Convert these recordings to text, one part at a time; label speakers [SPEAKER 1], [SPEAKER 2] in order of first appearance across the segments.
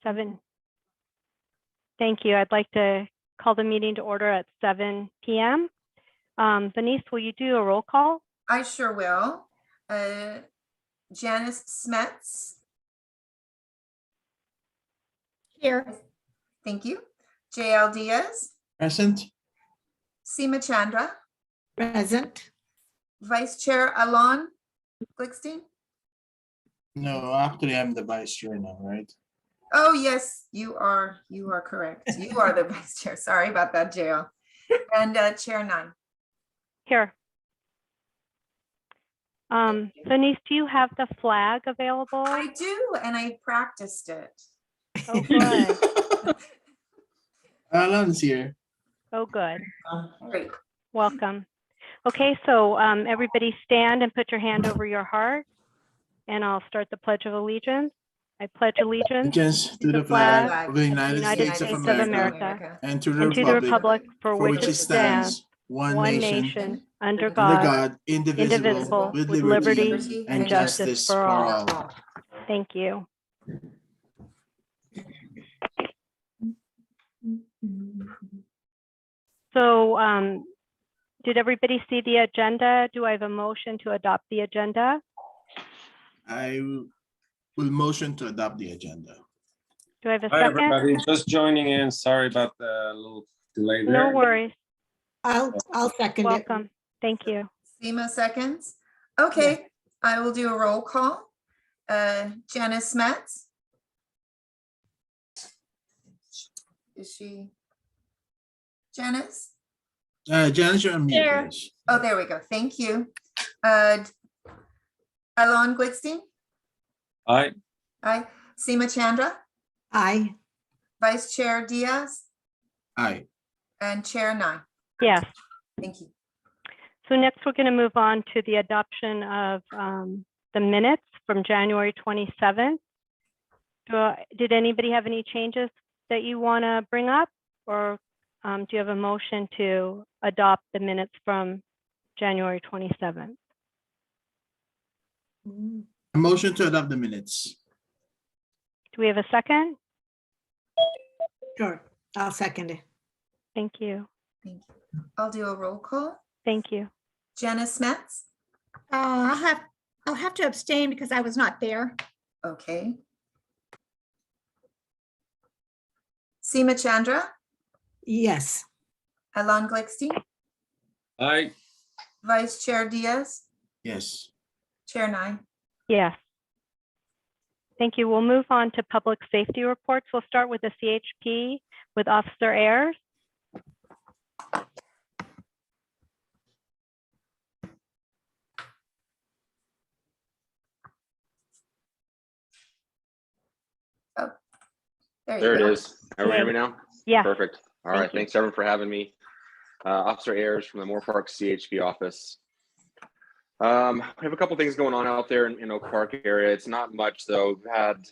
[SPEAKER 1] 7. Thank you. I'd like to call the meeting to order at 7 p.m. Denise, will you do a roll call?
[SPEAKER 2] I sure will. Janice Smets.
[SPEAKER 3] Here.
[SPEAKER 2] Thank you. JL Diaz.
[SPEAKER 4] Present.
[SPEAKER 2] Seema Chandra.
[SPEAKER 3] Present.
[SPEAKER 2] Vice Chair Alon Glickstein.
[SPEAKER 4] No, actually, I'm the vice chair now, right?
[SPEAKER 2] Oh, yes, you are correct. You are the vice chair. Sorry about that, JL. And Chair Nine.
[SPEAKER 1] Here. Denise, do you have the flag available?
[SPEAKER 2] I do, and I practiced it.
[SPEAKER 1] Oh, good.
[SPEAKER 4] Alan's here.
[SPEAKER 1] Oh, good.
[SPEAKER 2] Great.
[SPEAKER 1] Welcome. Okay, so everybody stand and put your hand over your heart, and I'll start the Pledge of Allegiance. I pledge allegiance
[SPEAKER 4] Allegiance to the flag of the United States of America and to the republic
[SPEAKER 1] for which it stands, one nation, under God, indivisible, with liberty and justice for all. Thank you. So did everybody see the agenda? Do I have a motion to adopt the agenda?
[SPEAKER 4] I will motion to adopt the agenda.
[SPEAKER 1] Do I have a
[SPEAKER 5] Hi,
[SPEAKER 1] second?
[SPEAKER 5] everybody. Just joining in. Sorry about the little delay there.
[SPEAKER 1] No worries.
[SPEAKER 3] I'll second it.
[SPEAKER 1] Welcome. Thank you.
[SPEAKER 2] Seema seconds. Okay, I will do a roll call. Janice Smets. Is she? Janice?
[SPEAKER 4] Janice, you're on mute,
[SPEAKER 3] Here.
[SPEAKER 4] please.
[SPEAKER 2] Oh, there we go. Thank you. Alon Glickstein.
[SPEAKER 5] Hi.
[SPEAKER 2] Aye. Seema Chandra.
[SPEAKER 3] Aye.
[SPEAKER 2] Vice Chair Diaz.
[SPEAKER 4] Aye.
[SPEAKER 2] And Chair Nine.
[SPEAKER 1] Yes.
[SPEAKER 2] Thank you.
[SPEAKER 1] So next we're going to move on to the adoption of the minutes from January 27th. Did anybody have any changes that you want to bring up, or do you have a motion to adopt the minutes from January 27th?
[SPEAKER 4] A motion to adopt the minutes.
[SPEAKER 1] Do we have a second?
[SPEAKER 3] Sure. I'll second it.
[SPEAKER 1] Thank you.
[SPEAKER 2] Thank you. I'll do a roll call.
[SPEAKER 1] Thank you.
[SPEAKER 2] Janice Smets.
[SPEAKER 3] I'll have to abstain because I was not there.
[SPEAKER 2] Okay. Seema Chandra.
[SPEAKER 3] Yes.
[SPEAKER 2] Alon Glickstein.
[SPEAKER 5] Hi.
[SPEAKER 2] Vice Chair Diaz.
[SPEAKER 4] Yes.
[SPEAKER 2] Chair Nine.
[SPEAKER 1] Yes. Thank you. We'll move on to public safety reports. We'll start with the CHP with Officer Ayers.
[SPEAKER 6] There it is. Everyone hear me now?
[SPEAKER 1] Yeah.
[SPEAKER 6] Perfect. All right.
[SPEAKER 1] Thank you.
[SPEAKER 6] Thanks everyone for having me. Officer Ayers from the Moore Park CHP office. We have a couple things going on out there in Oak Park area. It's not much though. We've had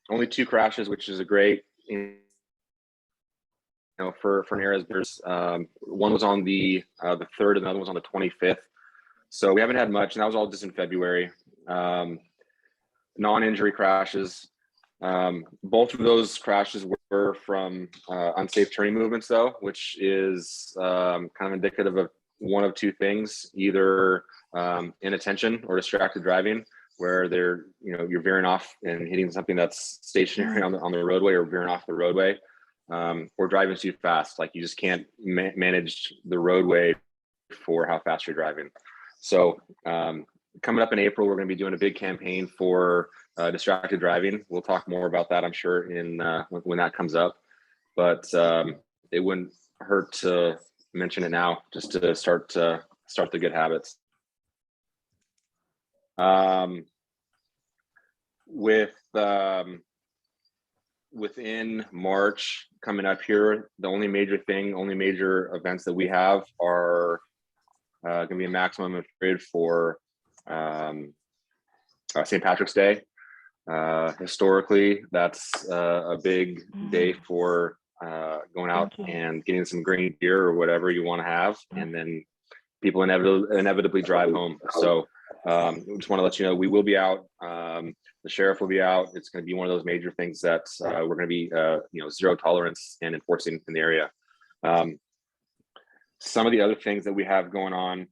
[SPEAKER 6] only 2 crashes, which is a great, for an area. There's one was on the 3rd and the other was on the 25th. So we haven't had much, and that was all just in February. Non-injury crashes. Both of those crashes were from unsafe turning movements though, which is kind of indicative of one of 2 things, either inattention or distracted driving, where you're veering off and hitting something that's stationary on the roadway, or veering off the roadway, or driving too fast. Like you just can't manage the roadway for how fast you're driving. So coming up in April, we're going to be doing a big campaign for distracted driving. We'll talk more about that, I'm sure, in when that comes up. But it wouldn't hurt to mention it now, just to start the good habits. Within March coming up here, the only major events that we have are going to be a maximum period for St. Patrick's Day. Historically, that's a big day for going out and getting some green beer or whatever you want to have, and then people inevitably drive home. So just want to let you know we will be out. The sheriff will be out. It's going to be one of those major things that we're going to be, zero tolerance and enforcing in the area. Some of the other things that we have going on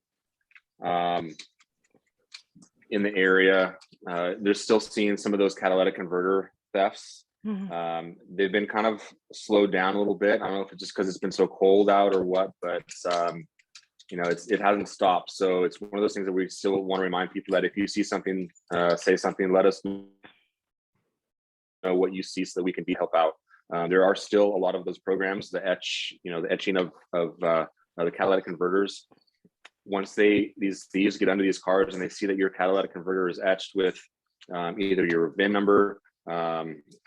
[SPEAKER 6] in the area, they're still seeing some of those catalytic converter thefts. They've been kind of slowed down a little bit. I don't know if it's just because it's been so cold out or what, but it hasn't stopped. So it's one of those things that we still want to remind people that if you see something, say something, let us know what you see so that we can help out. There are still a lot of those programs, the etching of the catalytic converters. Once these thieves get under these cars and they see that your catalytic converter is etched with either your VIN number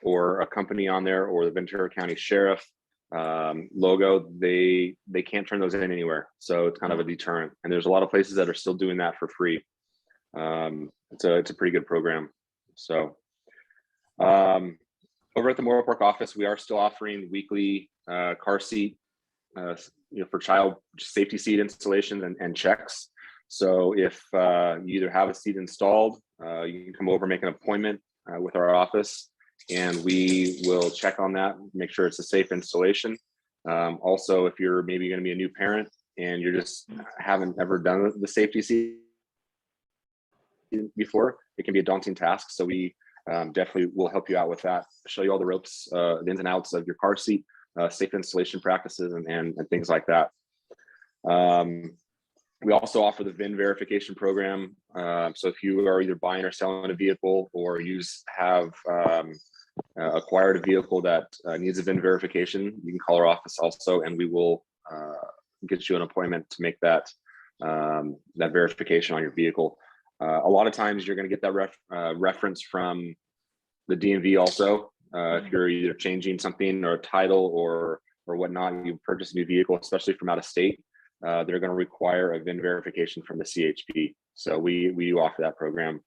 [SPEAKER 6] or a company on there or the Ventura County Sheriff logo, they can't turn those in anywhere. So it's kind of a deterrent. And there's a lot of places that are still doing that for free. It's a pretty good program. So over at the Moral Park office, we are still offering weekly car seat for child safety seat installations and checks. So if you either have a seat installed, you can come over, make an appointment with our office, and we will check on that, make sure it's a safe installation. Also, if you're maybe going to be a new parent and you're just haven't ever done the safety seat before, it can be a daunting task. So we definitely will help you out with that, show you all the ropes, the ins and outs of your car seat, safe installation practices and things like that. We also offer the VIN verification program. So if you are either buying or selling a vehicle, or you have acquired a vehicle that needs a VIN verification, you can call our office also, and we will get you an appointment to make that verification on your vehicle. A lot of times you're going to get that reference from the DMV also. If you're either changing something or a title or whatnot, you purchase a new vehicle, especially from out of state, they're going to require a VIN verification from the CHP. So we do offer that program.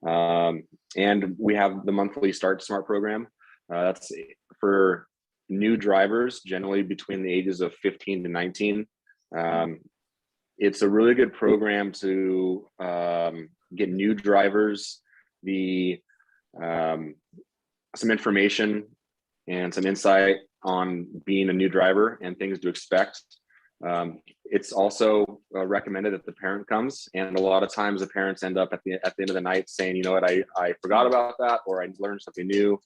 [SPEAKER 6] And we have the monthly Start Smart program. That's for new drivers, generally between the ages of 15 to 19. It's a really good program to get new drivers some information and some insight on being a new driver and things to expect. It's also recommended that the parent comes, and a lot of times the parents end up at the end of the night saying, you know what, I forgot about that, or I learned something new.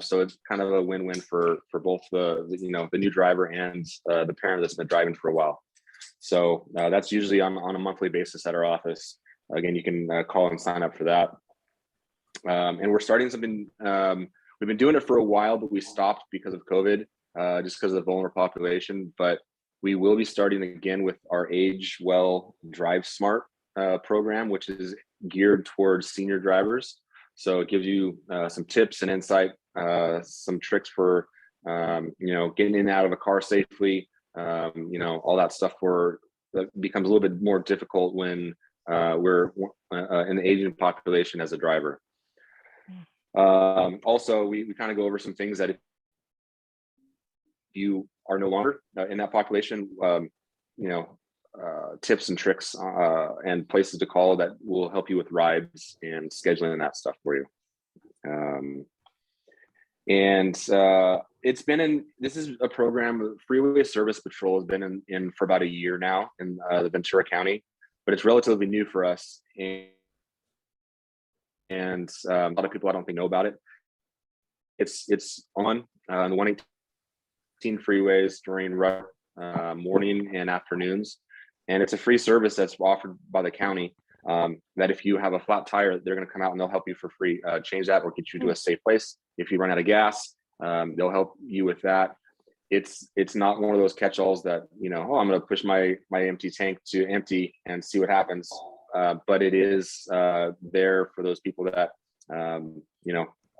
[SPEAKER 6] So it's kind of a win-win for both the new driver and the parent that's been driving for a while. So that's usually on a monthly basis at our office. Again, you can call and sign up for that. And we're starting something. We've been doing it for a while, but we stopped because of COVID, just because of the vulnerable population. But we will be starting again with our Age Well, Drive Smart program, which is geared towards senior drivers. So it gives you some tips and insight, some tricks for getting in and out of a car safely. All that stuff that becomes a little bit more difficult when we're in the aging population as a driver. Also, we kind of go over some things that if you are no longer in that population, tips and tricks and places to call that will help you with rides and scheduling that stuff for you. This is a program, Freeway Service Patrol has been in for about a year now in the Ventura County, but it's relatively new for us. And a lot of people I don't think know about it. It's on the 118 freeways during morning and afternoons, and it's a free service that's offered by the county. That if you have a flat tire, they're going to come out and they'll help you for free, change that or get you to a safe place. If you run out of gas, they'll help you with that. It's not one of those catch-alls that I'm going to push my empty tank to empty and see what happens. But it is there for those people that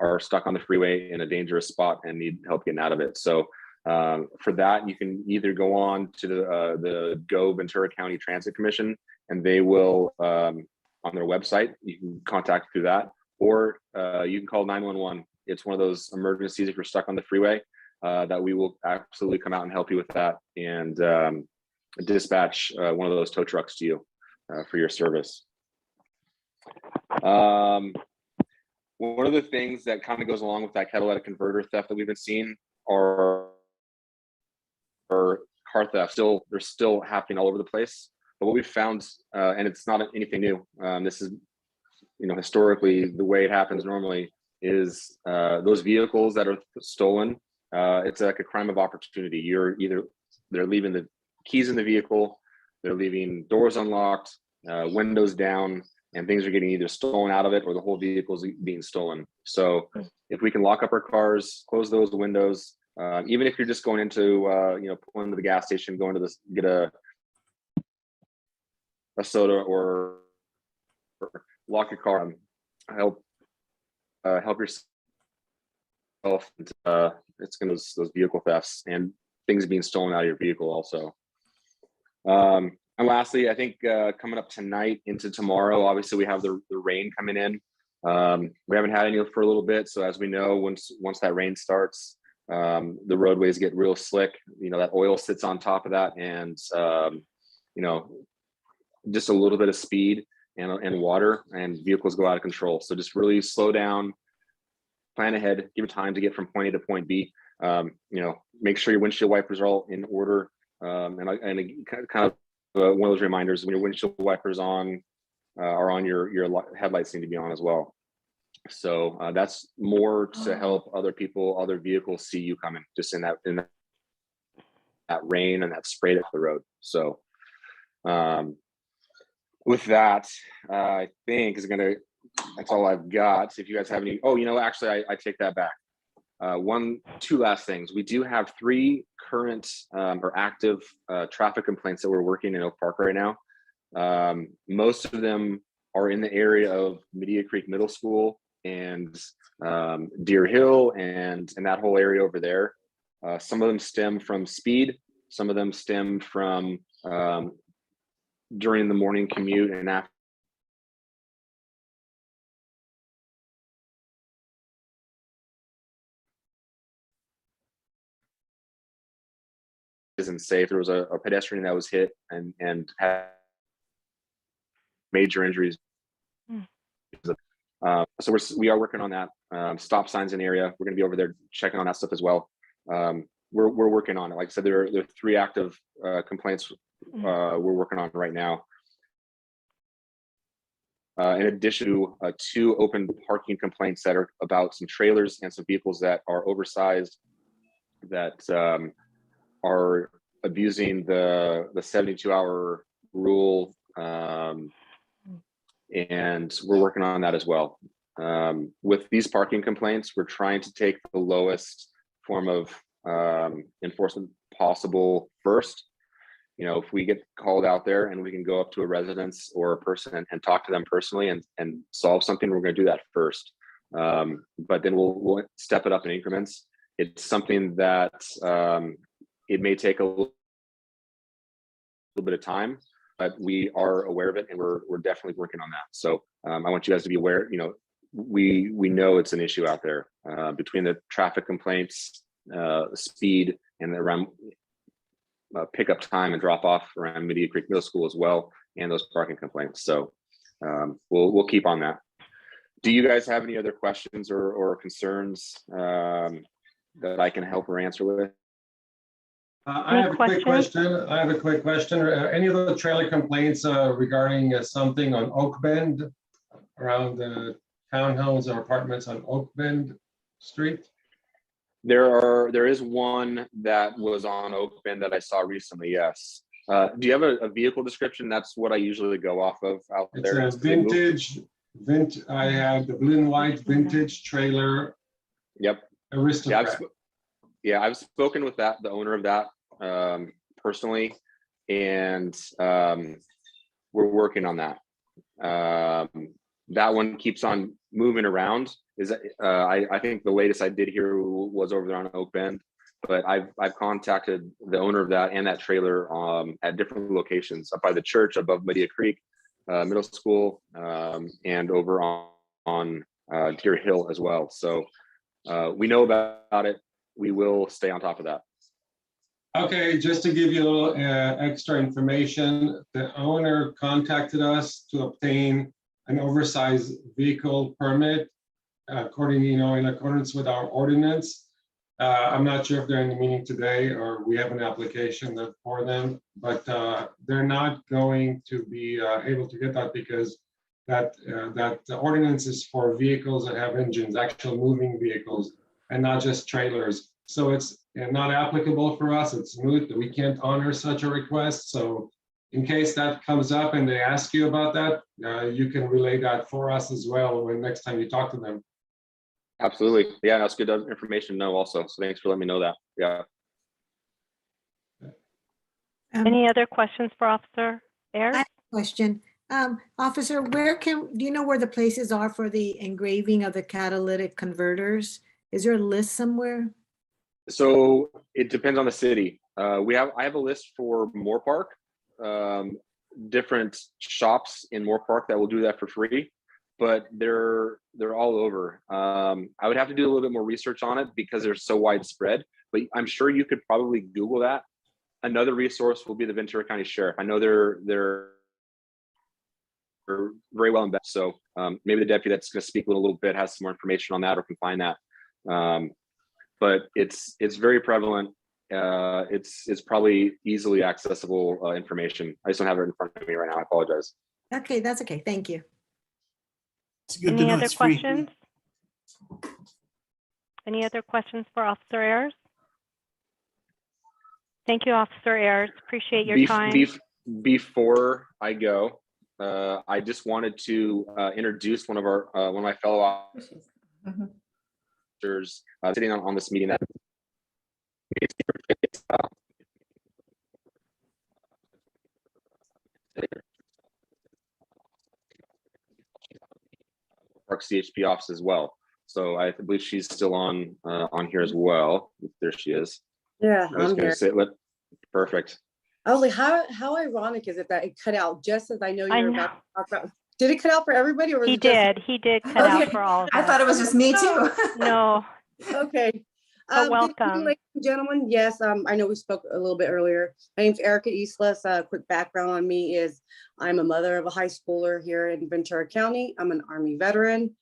[SPEAKER 6] are stuck on the freeway in a dangerous spot and need help getting out of it. So for that, you can either go on to the Go Ventura County Transit Commission, and they will on their website, you can contact through that, or you can call 911. It's one of those emergencies if you're stuck on the freeway, that we will absolutely come out and help you with that and dispatch one of those tow trucks to you for your service. One of the things that kind of goes along with that catalytic converter theft that we've been seeing are car theft. They're still happening all over the place. But what we've found, and it's not anything new, this is, historically the way it happens normally is those vehicles that are stolen, it's like a crime of opportunity. They're leaving the keys in the vehicle, they're leaving doors unlocked, windows down, and things are getting either stolen out of it or the whole vehicle is being stolen. So if we can lock up our cars, close those windows, even if you're just going into, pulling to the gas station, going to get a soda or lock your car, help yourself. It's going to those vehicle thefts and things being stolen out of your vehicle also. And lastly, I think coming up tonight into tomorrow, obviously we have the rain coming in. We haven't had any for a little bit, so as we know, once that rain starts, the roadways get real slick. That oil sits on top of that, and just a little bit of speed and water, and vehicles go out of control. So just really slow down, plan ahead, give it time to get from point A to point B. Make sure your windshield wipers are all in order, and kind of one of those reminders when your windshield wipers are on, your headlights need to be on as well. So that's more to help other people, other vehicles see you coming, just in that rain and that sprayed up the road. So with that, I think that's all I've got. If you guys have any, actually I take that back. Two last things. We do have 3 current or active traffic complaints that we're working in Oak Park right now. Most of them are in the area of Media Creek Middle School and Deer Hill and that whole area over there. Some of them stem from speed. Some of them stem from during the morning commute and after. Isn't safe. There was a pedestrian that was hit and had major injuries. So we are working on that. Stop signs in the area. We're going to be over there checking on that stuff as well. We're working on it. Like I said, there are 3 active complaints we're working on right now. In addition to 2 open parking complaints that are about some trailers and some vehicles that are oversized, that are abusing the 72-hour rule, and we're working on that as well. With these parking complaints, we're trying to take the lowest form of enforcement possible first. If we get called out there and we can go up to a residence or a person and talk to them personally and solve something, we're going to do that first. But then we'll step it up in increments. It's something that it may take a little bit of time, but we are aware of it and we're definitely working on that. So I want you guys to be aware. We know it's an issue out there between the traffic complaints, speed, and around pickup time and drop off around Media Creek Middle School as well, and those parking complaints. So we'll keep on that. Do you guys have any other questions or concerns that I can help or answer with?
[SPEAKER 7] I have a quick question. Any of the trailer complaints regarding something on Oak Bend, around the townhomes or apartments on Oak Bend Street?
[SPEAKER 6] There is one that was on Oak Bend that I saw recently. Yes. Do you have a vehicle description? That's what I usually go off of out there.
[SPEAKER 7] It's a vintage. I have the blue and white vintage trailer.
[SPEAKER 6] Yep.
[SPEAKER 7] Aristocrat.
[SPEAKER 6] I've spoken with the owner of that personally, and we're working on that. That one keeps on moving around. I think the latest I did here was over there on Oak Bend, but I've contacted the owner of that and that trailer at different locations, up by the church, above Media Creek Middle School, and over on Deer Hill as well. So we know about it. We will stay on top of that.
[SPEAKER 7] Okay, just to give you a little extra information, the owner contacted us to obtain an oversized vehicle permit according, in accordance with our ordinance. I'm not sure if they're in the meeting today or we have an application for them, but they're not going to be able to get that because that the ordinance is for vehicles that have engines, actual moving vehicles, and not just trailers. So it's not applicable for us. It's moot. We can't honor such a request. So in case that comes up and they ask you about that, you can relay that for us as well when next time you talk to them.
[SPEAKER 6] Absolutely. Yeah, that's good information to know also. So thanks for letting me know that. Yeah.
[SPEAKER 1] Any other questions for Officer Ayers?
[SPEAKER 3] I have a question. Officer, do you know where the places are for the engraving of the catalytic converters? Is there a list somewhere?
[SPEAKER 6] So it depends on the city. I have a list for Moore Park, different shops in Moore Park that will do that for free, but they're all over. I would have to do a little bit more research on it because they're so widespread, but I'm sure you could probably Google that. Another resource will be the Ventura County Sheriff. I know they're very well invested. So maybe the deputy that's going to speak a little bit has some more information on that or can find that. But it's very prevalent. It's probably easily accessible information. I just don't have it in front of me right now. I apologize.
[SPEAKER 3] Okay, that's okay. Thank you.
[SPEAKER 4] It's good to
[SPEAKER 1] Any
[SPEAKER 4] know
[SPEAKER 1] other
[SPEAKER 4] it's free.
[SPEAKER 1] questions? Any other questions for Officer Ayers? Thank you, Officer Ayers. Appreciate your time.
[SPEAKER 6] Before I go, I just wanted to introduce one of my fellow officers sitting on this meeting. That Park CHP office as well. So I believe she's still on here as well. There she is.
[SPEAKER 8] Yeah,
[SPEAKER 6] I'm here. Perfect.
[SPEAKER 8] I was like, how ironic is it that it cut out just as I know
[SPEAKER 1] I
[SPEAKER 8] you're
[SPEAKER 1] know.
[SPEAKER 8] about to talk about? Did it cut out for everybody, or was
[SPEAKER 1] He
[SPEAKER 8] it just?
[SPEAKER 1] did cut out
[SPEAKER 2] Okay.
[SPEAKER 1] for all of
[SPEAKER 2] I
[SPEAKER 1] us.
[SPEAKER 2] thought it was just me too.
[SPEAKER 1] No,
[SPEAKER 8] Okay.
[SPEAKER 1] but
[SPEAKER 8] Good
[SPEAKER 1] welcome.
[SPEAKER 8] evening, ladies and gentlemen. Yes, I know we spoke a little bit earlier. My name's Erica Eastless. Quick background on me is I'm a mother of a high schooler here in Ventura County. I'm an Army veteran.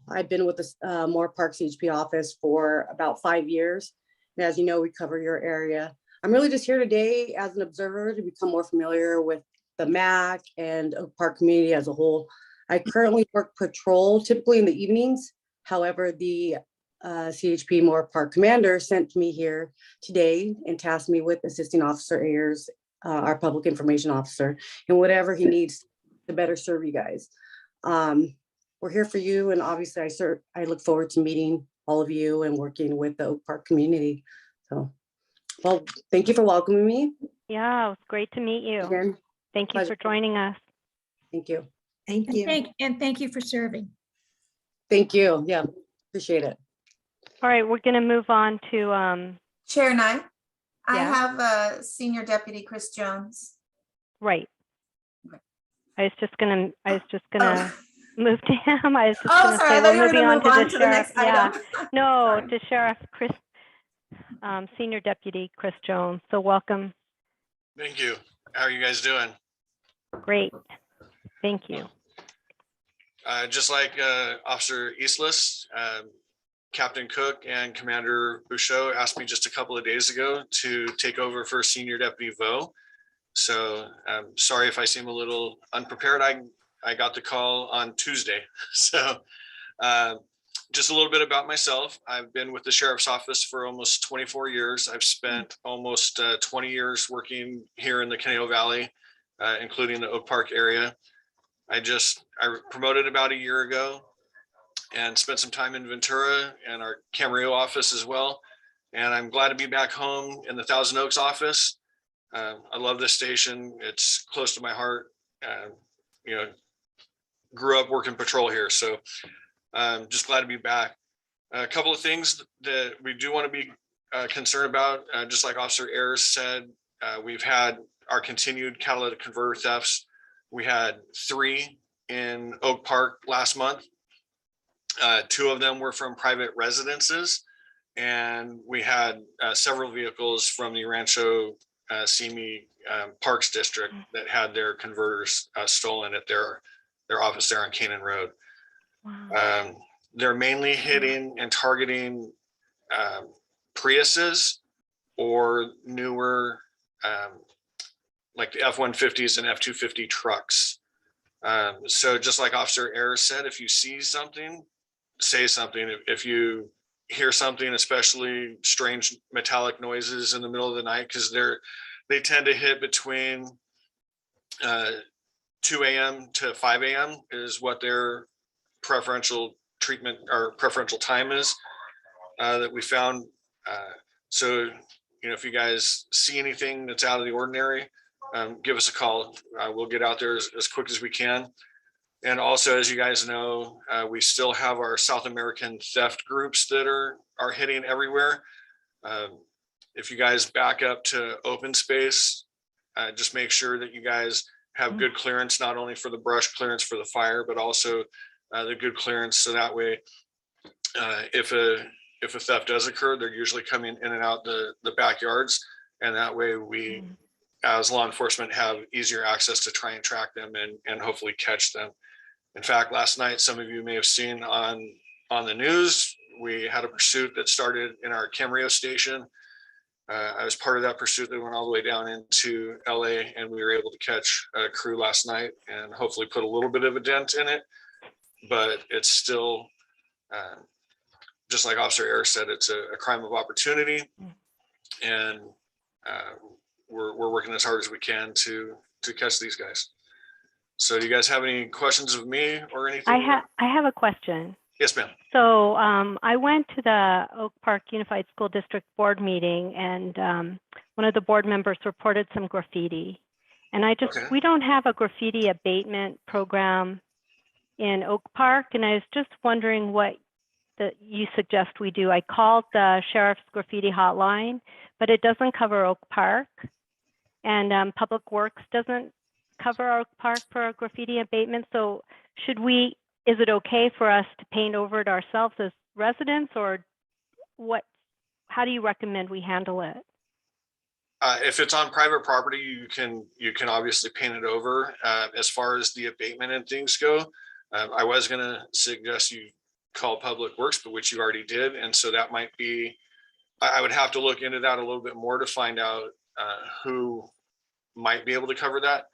[SPEAKER 8] I've been with the Moore Park CHP office for about 5 years. And as you know, we cover your area. I'm really just here today as an observer to become more familiar with the MAC and Oak Park community as a whole. I currently work patrol typically in the evenings. However, the CHP Moore Park commander sent me here today and tasked me with assisting Officer Ayers, our public information officer, and whatever he needs to better serve you guys. We're here for you, and obviously I look forward to meeting all of you and working with the Oak Park community. So, well, thank you for welcoming me.
[SPEAKER 1] Yeah, it was great to meet you.
[SPEAKER 8] Again,
[SPEAKER 1] Thank you for
[SPEAKER 8] pleasure.
[SPEAKER 1] joining us.
[SPEAKER 8] thank you.
[SPEAKER 3] Thank
[SPEAKER 9] And
[SPEAKER 3] you.
[SPEAKER 9] thank you for serving.
[SPEAKER 8] Thank you. Yeah, appreciate it.
[SPEAKER 1] All right, we're going to move on to,
[SPEAKER 2] Chair Nye, I
[SPEAKER 1] Yeah.
[SPEAKER 2] have Senior Deputy Chris Jones.
[SPEAKER 1] right.
[SPEAKER 2] Okay.
[SPEAKER 1] I was just gonna
[SPEAKER 2] Oh.
[SPEAKER 1] move to him. I was just
[SPEAKER 2] Oh,
[SPEAKER 1] gonna
[SPEAKER 2] sorry,
[SPEAKER 1] say
[SPEAKER 2] I thought
[SPEAKER 1] we're
[SPEAKER 2] you were
[SPEAKER 1] moving
[SPEAKER 2] gonna
[SPEAKER 1] on
[SPEAKER 2] move
[SPEAKER 1] to
[SPEAKER 2] on
[SPEAKER 1] the
[SPEAKER 2] to the
[SPEAKER 1] sheriff.
[SPEAKER 2] next
[SPEAKER 1] Yeah,
[SPEAKER 2] item.
[SPEAKER 1] no,
[SPEAKER 2] Sorry.
[SPEAKER 1] to Sheriff Chris, Senior Deputy Chris Jones. So welcome.
[SPEAKER 10] Thank you. How are you guys doing?
[SPEAKER 1] Great. Thank you.
[SPEAKER 10] Just like Officer Eastless, Captain Cook and Commander Bouchot asked me just a couple of days ago to take over for Senior Deputy Vo. So I'm sorry if I seem a little unprepared. I got the call on Tuesday. So just a little bit about myself. I've been with the Sheriff's Office for almost 24 years. I've spent almost 20 years working here in the Conejo Valley, including the Oak Park area. I promoted about a year ago and spent some time in Ventura and our Camarillo office as well. And I'm glad to be back home in the Thousand Oaks office. I love this station. It's close to my heart. Grew up working patrol here. So I'm just glad to be back. A couple of things that we do want to be concerned about, just like Officer Ayers said, we've had our continued catalytic converter thefts. We had 3 in Oak Park last month. 2 of them were from private residences, and we had several vehicles from the Rancho Simi Parks District that had their converters stolen at their office there on Canaan Road.
[SPEAKER 1] Wow.
[SPEAKER 10] They're mainly hitting and targeting Priuses or newer, like the F-150s and F-250 trucks. So just like Officer Ayers said, if you see something, say something. If you hear something, especially strange metallic noises in the middle of the night, because they tend to hit between 2 a.m. to 5 a.m. is what their preferential treatment or preferential time is that we found. So, if you guys see anything that's out of the ordinary, give us a call. We'll get out there as quick as we can. And also, as you guys know, we still have our South American theft groups that are hitting everywhere. If you guys back up to open space, just make sure that you guys have good clearance, not only for the brush clearance for the fire, but also the good clearance. So that way, if a theft does occur, they're usually coming in and out the backyards. And that way we, as law enforcement, have easier access to try and track them and hopefully catch them. In fact, last night, some of you may have seen on the news, we had a pursuit that started in our Camarillo station. I was part of that pursuit that went all the way down into LA, and we were able to catch a crew last night and hopefully put a little bit of a dent in it. But it's still, just like Officer Ayers said, it's a crime of opportunity, and we're working as hard as we can to catch these guys. So do you guys have any questions of me or anything?
[SPEAKER 1] I have a question.
[SPEAKER 10] Yes, ma'am.
[SPEAKER 1] So I went to the Oak Park Unified School District Board meeting, and one of the board members reported some graffiti. And we don't have a graffiti abatement program in Oak Park, and I was just wondering what you suggest we do. I called the sheriff's graffiti hotline, but it doesn't cover Oak Park, and Public Works doesn't cover Oak Park for graffiti abatement. So is it okay for us to paint over it ourselves as residents, or how do you recommend we handle it?
[SPEAKER 10] If it's on private property, you can obviously paint it over. As far as the abatement and things go, I was going to suggest you call Public Works, but which you already did. And so that might be, I would have to look into that a little bit more to find out who might be able to cover that.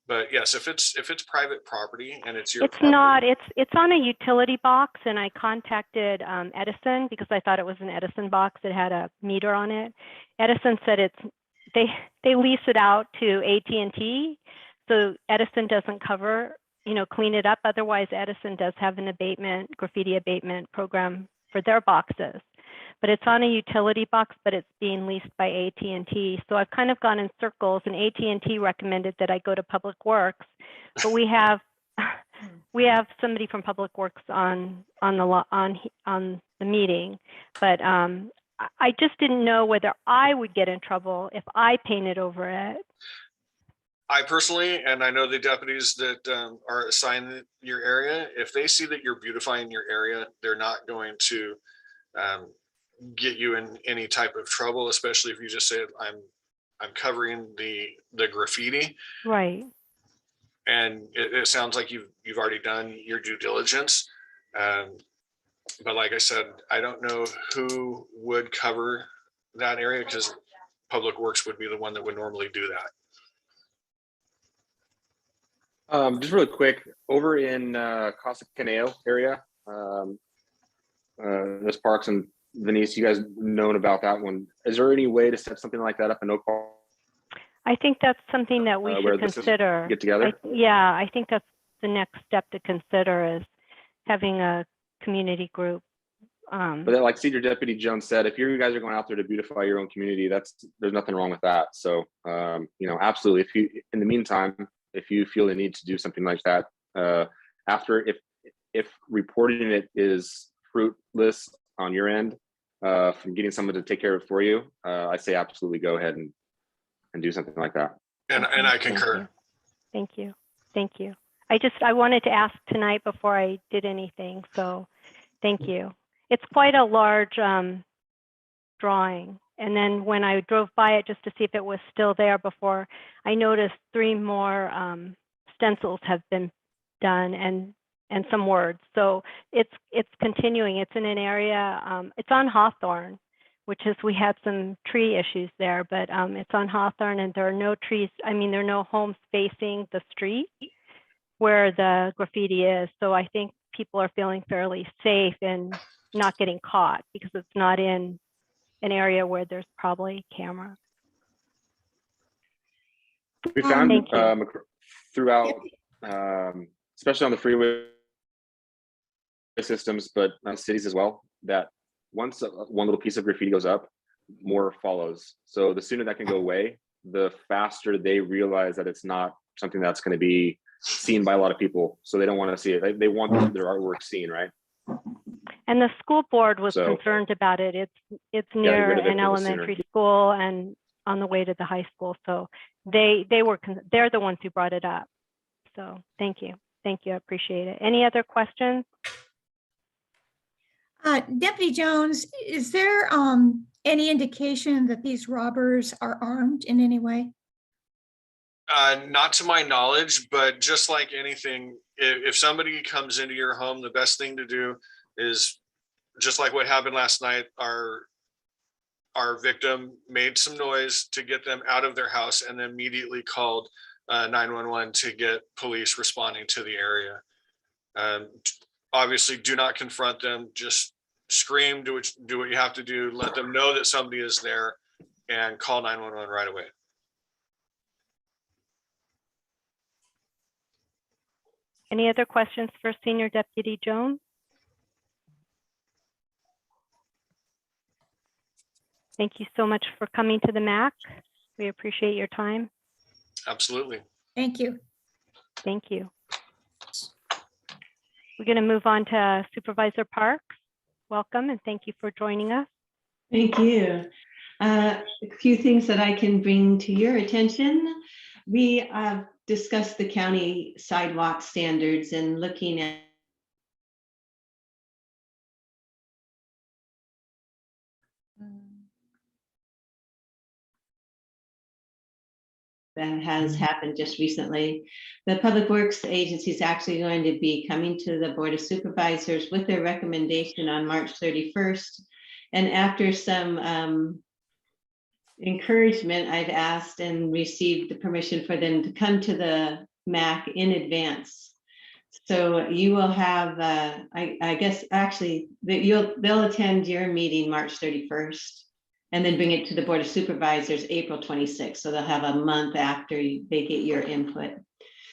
[SPEAKER 10] But yes, if it's private property and it's your property.
[SPEAKER 1] Not, it's on a utility box, and I contacted Edison because I thought it was an Edison box that had a meter on it. Edison said they lease it out to AT&T, so Edison doesn't cover, clean it up. Otherwise, Edison does have an graffiti abatement program for their boxes. But it's on a utility box, but it's being leased by AT&T. So I've kind of gone in circles, and AT&T recommended that I go to Public Works, but we have somebody from Public Works on the meeting. But I just didn't know whether I would get in trouble if I painted over it.
[SPEAKER 10] I personally, and I know the deputies that are assigned your area, if they see that you're beautifying your area, they're not going to get you in any type of trouble, especially if you just say I'm covering the graffiti.
[SPEAKER 1] Right.
[SPEAKER 10] And it sounds like you've already done your due diligence. But like I said, I don't know who would cover that area, because Public Works would be the one that would normally do that.
[SPEAKER 6] Just really quick, over in Casa Caneo area, this parks and Venice, you guys known about that one. Is there any way to set something like that up in Oak Park?
[SPEAKER 1] I think that's something that we should consider.
[SPEAKER 6] Get together?
[SPEAKER 1] I think that's the next step to consider, is having a community group.
[SPEAKER 6] But like Senior Deputy Jones said, if you guys are going out there to beautify your own community, there's nothing wrong with that. So, absolutely. In the meantime, if you feel the need to do something like that, if reporting it is fruitless on your end, from getting someone to take care of it for you, I say absolutely go ahead and do something like that.
[SPEAKER 10] And I concur.
[SPEAKER 1] Thank you. I wanted to ask tonight before I did anything, so thank you. It's quite a large drawing. And then when I drove by it just to see if it was still there before, I noticed 3 more stencils have been done and some words. So it's continuing. It's in an area, it's on Hawthorne, which is, we had some tree issues there, but it's on Hawthorne, and there are no trees. I mean, there are no homes facing the street where the graffiti is. So I think people are feeling fairly safe and not getting caught because it's not in an area where there's probably camera.
[SPEAKER 6] We found
[SPEAKER 1] Thank you.
[SPEAKER 6] throughout, especially on the freeway systems, but cities as well, that once one little piece of graffiti goes up, more follows. So the sooner that can go away, the faster they realize that it's not something that's going to be seen by a lot of people. So they don't want to see it. They want their artwork seen, right?
[SPEAKER 1] And the school board was
[SPEAKER 6] So,
[SPEAKER 1] concerned about it. It's
[SPEAKER 6] get
[SPEAKER 1] near
[SPEAKER 6] rid of it
[SPEAKER 1] an
[SPEAKER 6] a little
[SPEAKER 1] elementary
[SPEAKER 6] sooner.
[SPEAKER 1] school and on the way to the high school. So they're the ones who brought it up. So thank you. I appreciate it. Any other questions?
[SPEAKER 9] Deputy Jones, is there any indication that these robbers are armed in any way?
[SPEAKER 10] Not to my knowledge, but just like anything, if somebody comes into your home, the best thing to do is, just like what happened last night, our victim made some noise to get them out of their house and then immediately called 911 to get police responding to the area. Obviously, do not confront them. Just scream, do what you have to do. Let them know that somebody is there and call 911 right away.
[SPEAKER 1] Any other questions for Senior Deputy Jones? Thank you so much for coming to the MAC. We appreciate your time.
[SPEAKER 10] Absolutely.
[SPEAKER 9] Thank you.
[SPEAKER 1] Thank you. We're going to move on to Supervisor Parks. Welcome and thank you for joining us.
[SPEAKER 11] Thank you. A few things that I can bring to your attention. We discussed the county sidewalk standards and looking at that has happened just recently. The Public Works Agency is actually going to be coming to the Board of Supervisors with their recommendation on March 31st. And after some encouragement, I've asked and received the permission for them to come to the MAC in advance. So you will have, I guess, actually, they'll attend your meeting March 31st. And then bring it to the Board of Supervisors April 26th. So they'll have a month after they get your input.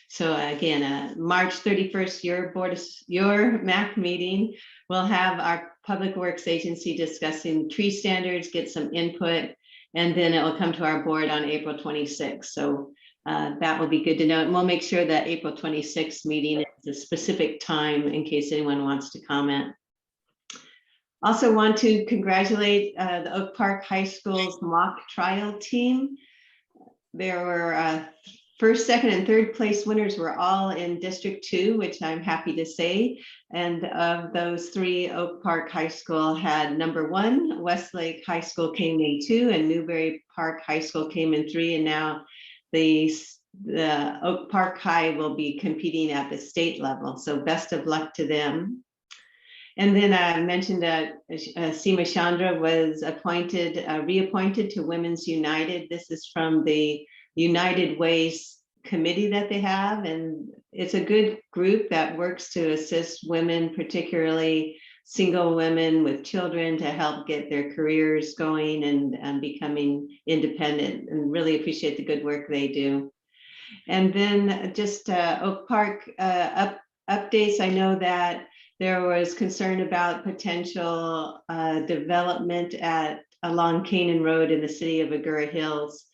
[SPEAKER 11] So again, March 31st, your MAC meeting will have our Public Works Agency discussing tree standards, get some input, and then it will come to our board on April 26th. So that will be good to know. And we'll make sure that April 26th meeting is a specific time in case anyone wants to comment. Also want to congratulate the Oak Park High School's mock trial team. There were first, second, and third place winners were all in District 2, which I'm happy to say. And of those three, Oak Park High School had number 1, Westlake High School came in 2, and Newberry Park High School came in 3. And now the Oak Park High will be competing at the state level. So best of luck to them. And then I mentioned that Seema Chandra was reappointed to Women's United. This is from the United Ways committee that they have. And it's a good group that works to assist women, particularly single women with children, to help get their careers going and becoming independent, and really appreciate the good work they do. And then just Oak Park updates. I know that there was concern about potential development along Canaan Road in the city of Agoura Hills.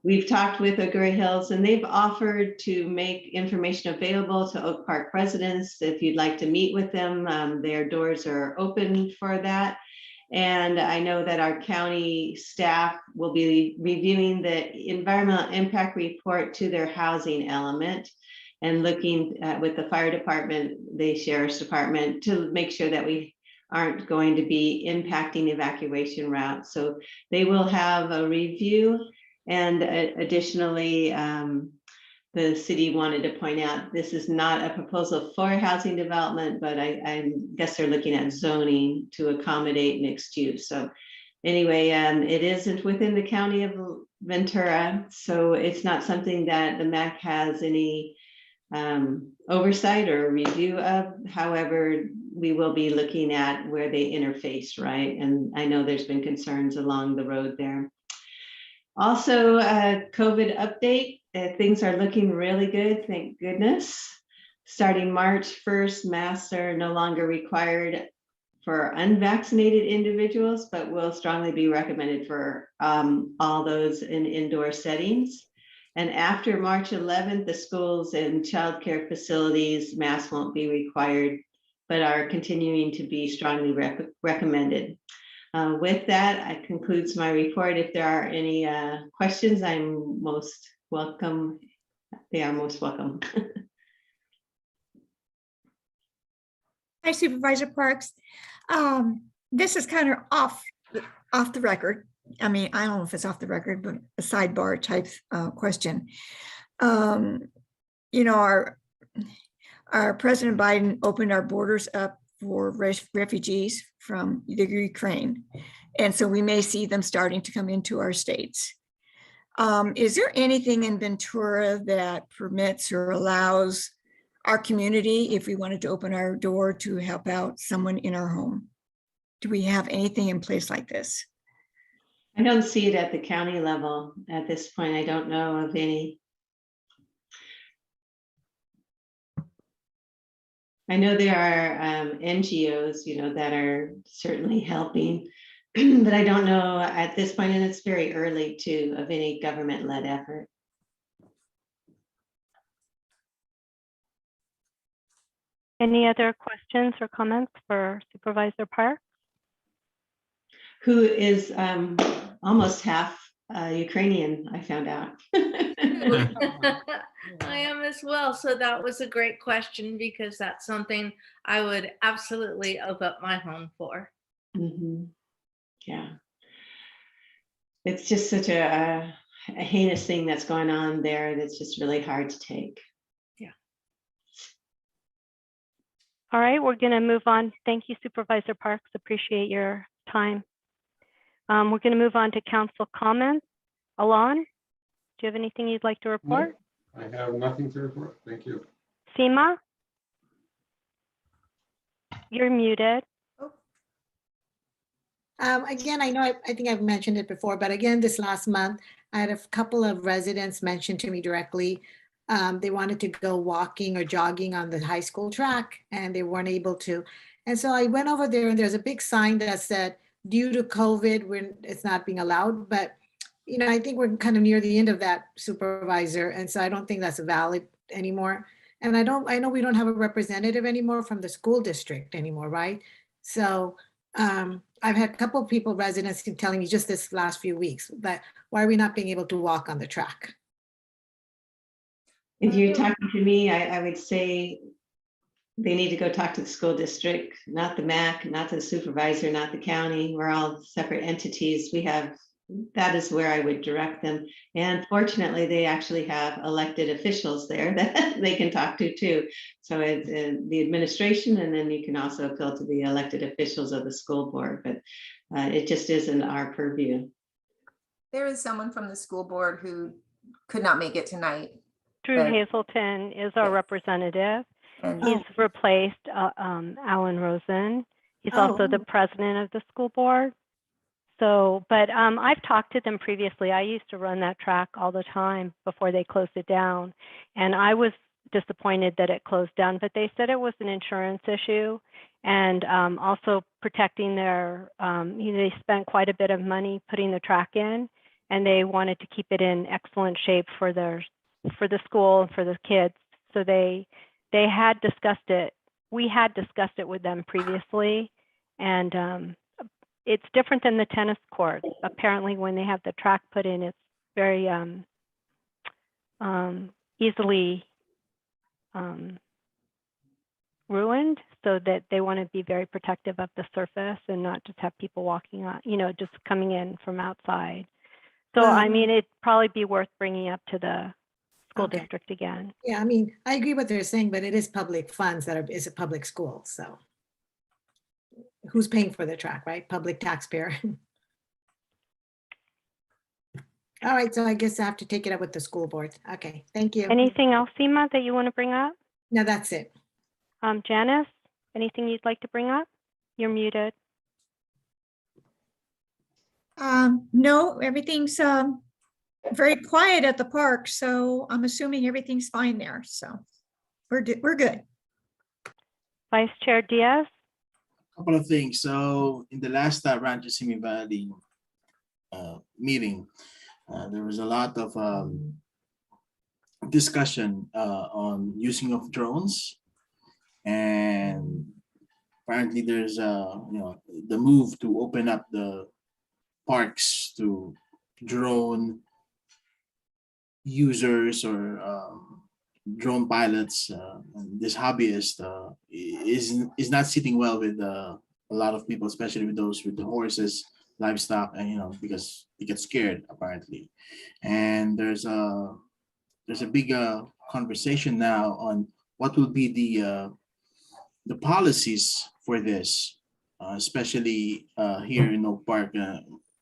[SPEAKER 11] We've talked with Agoura Hills and they've offered to make information available to Oak Park residents. If you'd like to meet with them, their doors are open for that. And I know that our county staff will be reviewing the environmental impact report to their housing element, and looking at with the fire department, the sheriff's department, to make sure that we aren't going to be impacting evacuation routes. So they will have a review, and additionally, the city wanted to point out, this is not a proposal for housing development, but I guess they're looking at zoning to accommodate mixed use. So anyway, it isn't within the county of Ventura, so it's not something that the MAC has any oversight or review of. However, we will be looking at where they interface, right? And I know there's been concerns along the road there. Also, COVID update, things are looking really good, thank goodness. Starting March 1st, masks are no longer required for unvaccinated individuals, but will strongly be recommended for all those in indoor settings. And after March 11th, the schools and childcare facilities, masks won't be required, but are continuing to be strongly recommended. With that, I concludes my report. If there are any questions, I'm most welcome. They are most welcome.
[SPEAKER 9] Hi, Supervisor Parks. This is kind of off the record. I mean, I don't know if it's off the record, but a sidebar type question. You know, our President Biden opened our borders up for refugees from the Ukraine. And so we may see them starting to come into our states. Is there anything in Ventura that permits or allows our community, if we wanted to open our door to help out someone in our home? Do we have anything in place like this?
[SPEAKER 11] I don't see it at the county level at this point. I don't know of any. I know there are NGOs, you know, that are certainly helping, but I don't know at this point, and it's very early too, of any government-led effort.
[SPEAKER 1] Any other questions or comments for Supervisor Park?
[SPEAKER 11] Who is almost half Ukrainian, I found out.
[SPEAKER 12] I am as well. So that was a great question, because that's something I would absolutely open up my home for.
[SPEAKER 11] Mm-hmm. Yeah. It's just such a heinous thing that's going on there that's just really hard to take.
[SPEAKER 12] Yeah.
[SPEAKER 1] All right, we're going to move on. Thank you, Supervisor Parks. Appreciate your time. We're going to move on to council comments. Alon, do you have anything you'd like to report?
[SPEAKER 7] No, I have nothing to report. Thank you.
[SPEAKER 1] Seema? You're muted.
[SPEAKER 3] Again, I know, I think I've mentioned it before, but again, this last month, I had a couple of residents mention to me directly, they wanted to go walking or jogging on the high school track and they weren't able to. And so I went over there and there's a big sign that said, due to COVID, it's not being allowed, but you know, I think we're kind of near the end of that, Supervisor. And so I don't think that's valid anymore. And I know we don't have a representative anymore from the school district anymore, right? So I've had a couple of people, residents, telling me just this last few weeks that why are we not being able to walk on the track?
[SPEAKER 11] If you're talking to me, I would say they need to go talk to the school district, not the MAC, not the supervisor, not the county. We're all separate entities. That is where I would direct them. And fortunately, they actually have elected officials there that they can talk to too. So it's the administration, and then you can also appeal to the elected officials of the school board, but it just isn't our purview.
[SPEAKER 2] There is someone from the school board who could not make it tonight.
[SPEAKER 1] Drew Hazelton is our representative. And he's replaced Alan Rosen. He's also the president of the school board. So, but I've talked to them previously. I used to run that track all the time before they closed it down. And I was disappointed that it closed down, but they said it was an insurance issue and also protecting their, they spent quite a bit of money putting the track in, and they wanted to keep it in excellent shape for the school and for the kids. So they had discussed it. We had discussed it with them previously, and it's different than the tennis court. Apparently, when they have the track put in, it's very easily ruined, so that they want to be very protective of the surface and not just have people walking on, just coming in from outside. So, I mean, it'd probably be worth bringing up to the school
[SPEAKER 3] Okay.
[SPEAKER 1] district again.
[SPEAKER 3] Yeah, I mean, I agree what they're saying, but it is public funds that is a public school, so. Who's paying for the track, right? Public taxpayer. All right, so I guess I have to take it up with the school board. Okay, thank you.
[SPEAKER 1] Anything else, Seema, that you want to bring up?
[SPEAKER 3] No, that's it.
[SPEAKER 1] Janice, anything you'd like to bring up? You're muted.
[SPEAKER 9] No, everything's very quiet at the park, so I'm assuming everything's fine there. So we're good.
[SPEAKER 1] Vice Chair Diaz?
[SPEAKER 4] Couple of things. So in the last Rancho Simi Valley meeting, there was a lot of discussion on using of drones, and apparently there's the move to open up the parks to drone users or drone pilots. And this hobbyist is not sitting well with a lot of people, especially with those with the horses, livestock, and because they get scared apparently. And there's a big conversation now on what will be the policies for this, especially here in Oak Park.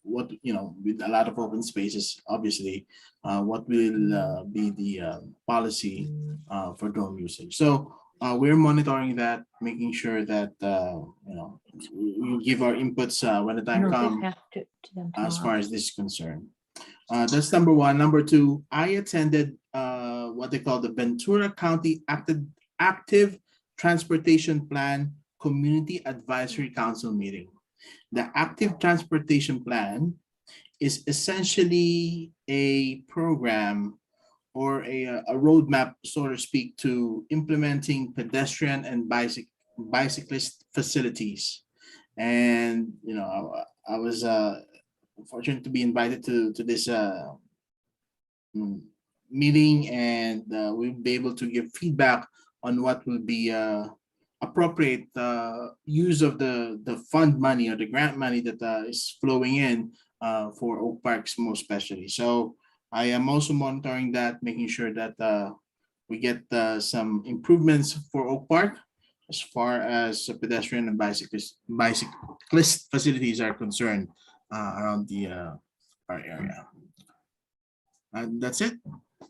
[SPEAKER 4] What with a lot of open spaces, obviously, what will be the policy for drone usage? So we're monitoring that, making sure that we give our inputs when the time comes as far as this is concerned. That's number one. Number two, I attended what they call the Ventura County Active Transportation Plan Community Advisory Council meeting. The Active Transportation Plan is essentially a program or a roadmap, so to speak, to implementing pedestrian and bicyclist facilities. And I was fortunate to be invited to this meeting, and we'll be able to give feedback on what will be appropriate use of the fund money or the grant money that is flowing in for Oak Parks most especially. So I am also monitoring that, making sure that we get some improvements for Oak Park as far as pedestrian and bicyclist facilities are concerned around our area. That's it.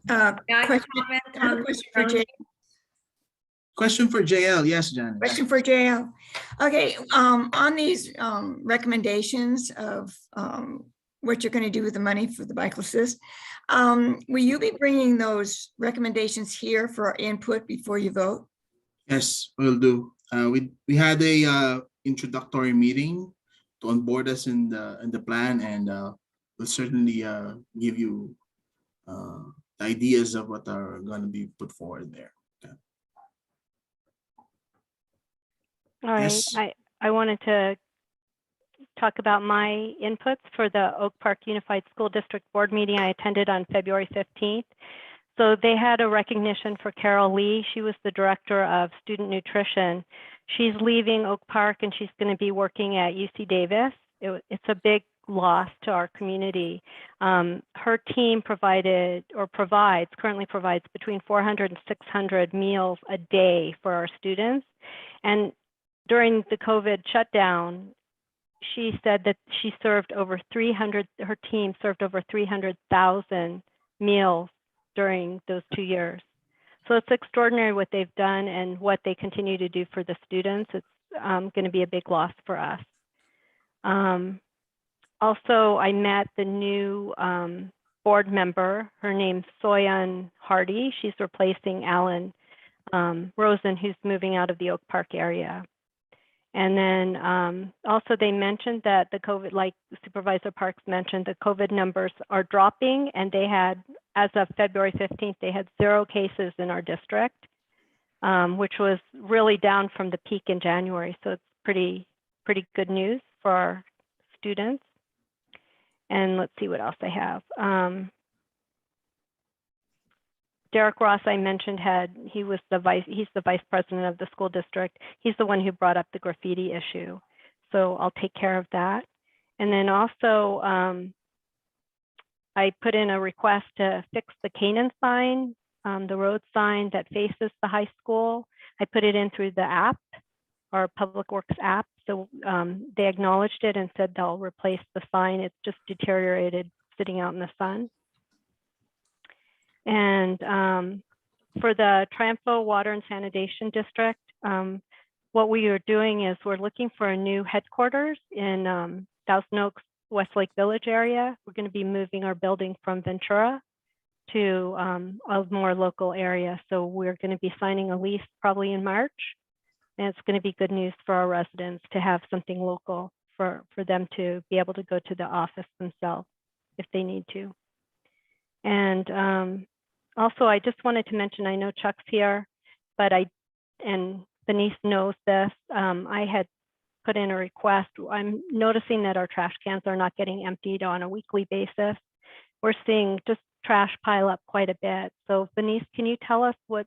[SPEAKER 9] Question for Jay.
[SPEAKER 4] Question for JL. Yes, Jan.
[SPEAKER 9] Question for JL. Okay, on these recommendations of what you're going to do with the money for the bike assist, will you be bringing those recommendations here for our input before you vote?
[SPEAKER 4] Yes, we'll do. We had a introductory meeting to onboard us in the plan, and we'll certainly give you ideas of what are going to be put forward there. Okay.
[SPEAKER 1] All right,
[SPEAKER 4] Yes.
[SPEAKER 1] I wanted to talk about my inputs for the Oak Park Unified School District Board meeting I attended on February 15th. So they had a recognition for Carol Lee. She was the director of student nutrition. She's leaving Oak Park and she's going to be working at UC Davis. It's a big loss to our community. Her team currently provides between 400 and 600 meals a day for our students. And during the COVID shutdown, she said that her team served over 300,000 meals during those 2 years. So it's extraordinary what they've done and what they continue to do for the students. It's going to be a big loss for us. Also, I met the new board member. Her name's Soyan Hardy. She's replacing Alan Rosen, who's moving out of the Oak Park area. And then also they mentioned that the COVID, like Supervisor Parks mentioned, the COVID numbers are dropping, and they had, as of February 15th, they had 0 cases in our district, which was really down from the peak in January. So it's pretty good news for our students. And let's see what else I have. Derek Ross, I mentioned, he's the vice president of the school district. He's the one who brought up the graffiti issue. So I'll take care of that. And then also, I put in a request to fix the Canaan sign the road sign that faces the high school. I put it in through the app, our Public Works app. So they acknowledged it and said they'll replace the sign. It's just deteriorated sitting out in the sun. And for the Triumpho Water and Sanitation District, what we are doing is we're looking for a new headquarters in Thousand Oaks, Westlake Village area. We're going to be moving our building from Ventura to a more local area. So we're going to be signing a lease probably in March. And it's going to be good news for our residents to have something local for them to be able to go to the office themselves if they need to. And also, I just wanted to mention, I know Chuck's here, but and Denise knows this, I had put in a request. I'm noticing that our trash cans are not getting emptied on a weekly basis. We're seeing just trash pile up quite a bit. So Denise, can you tell us what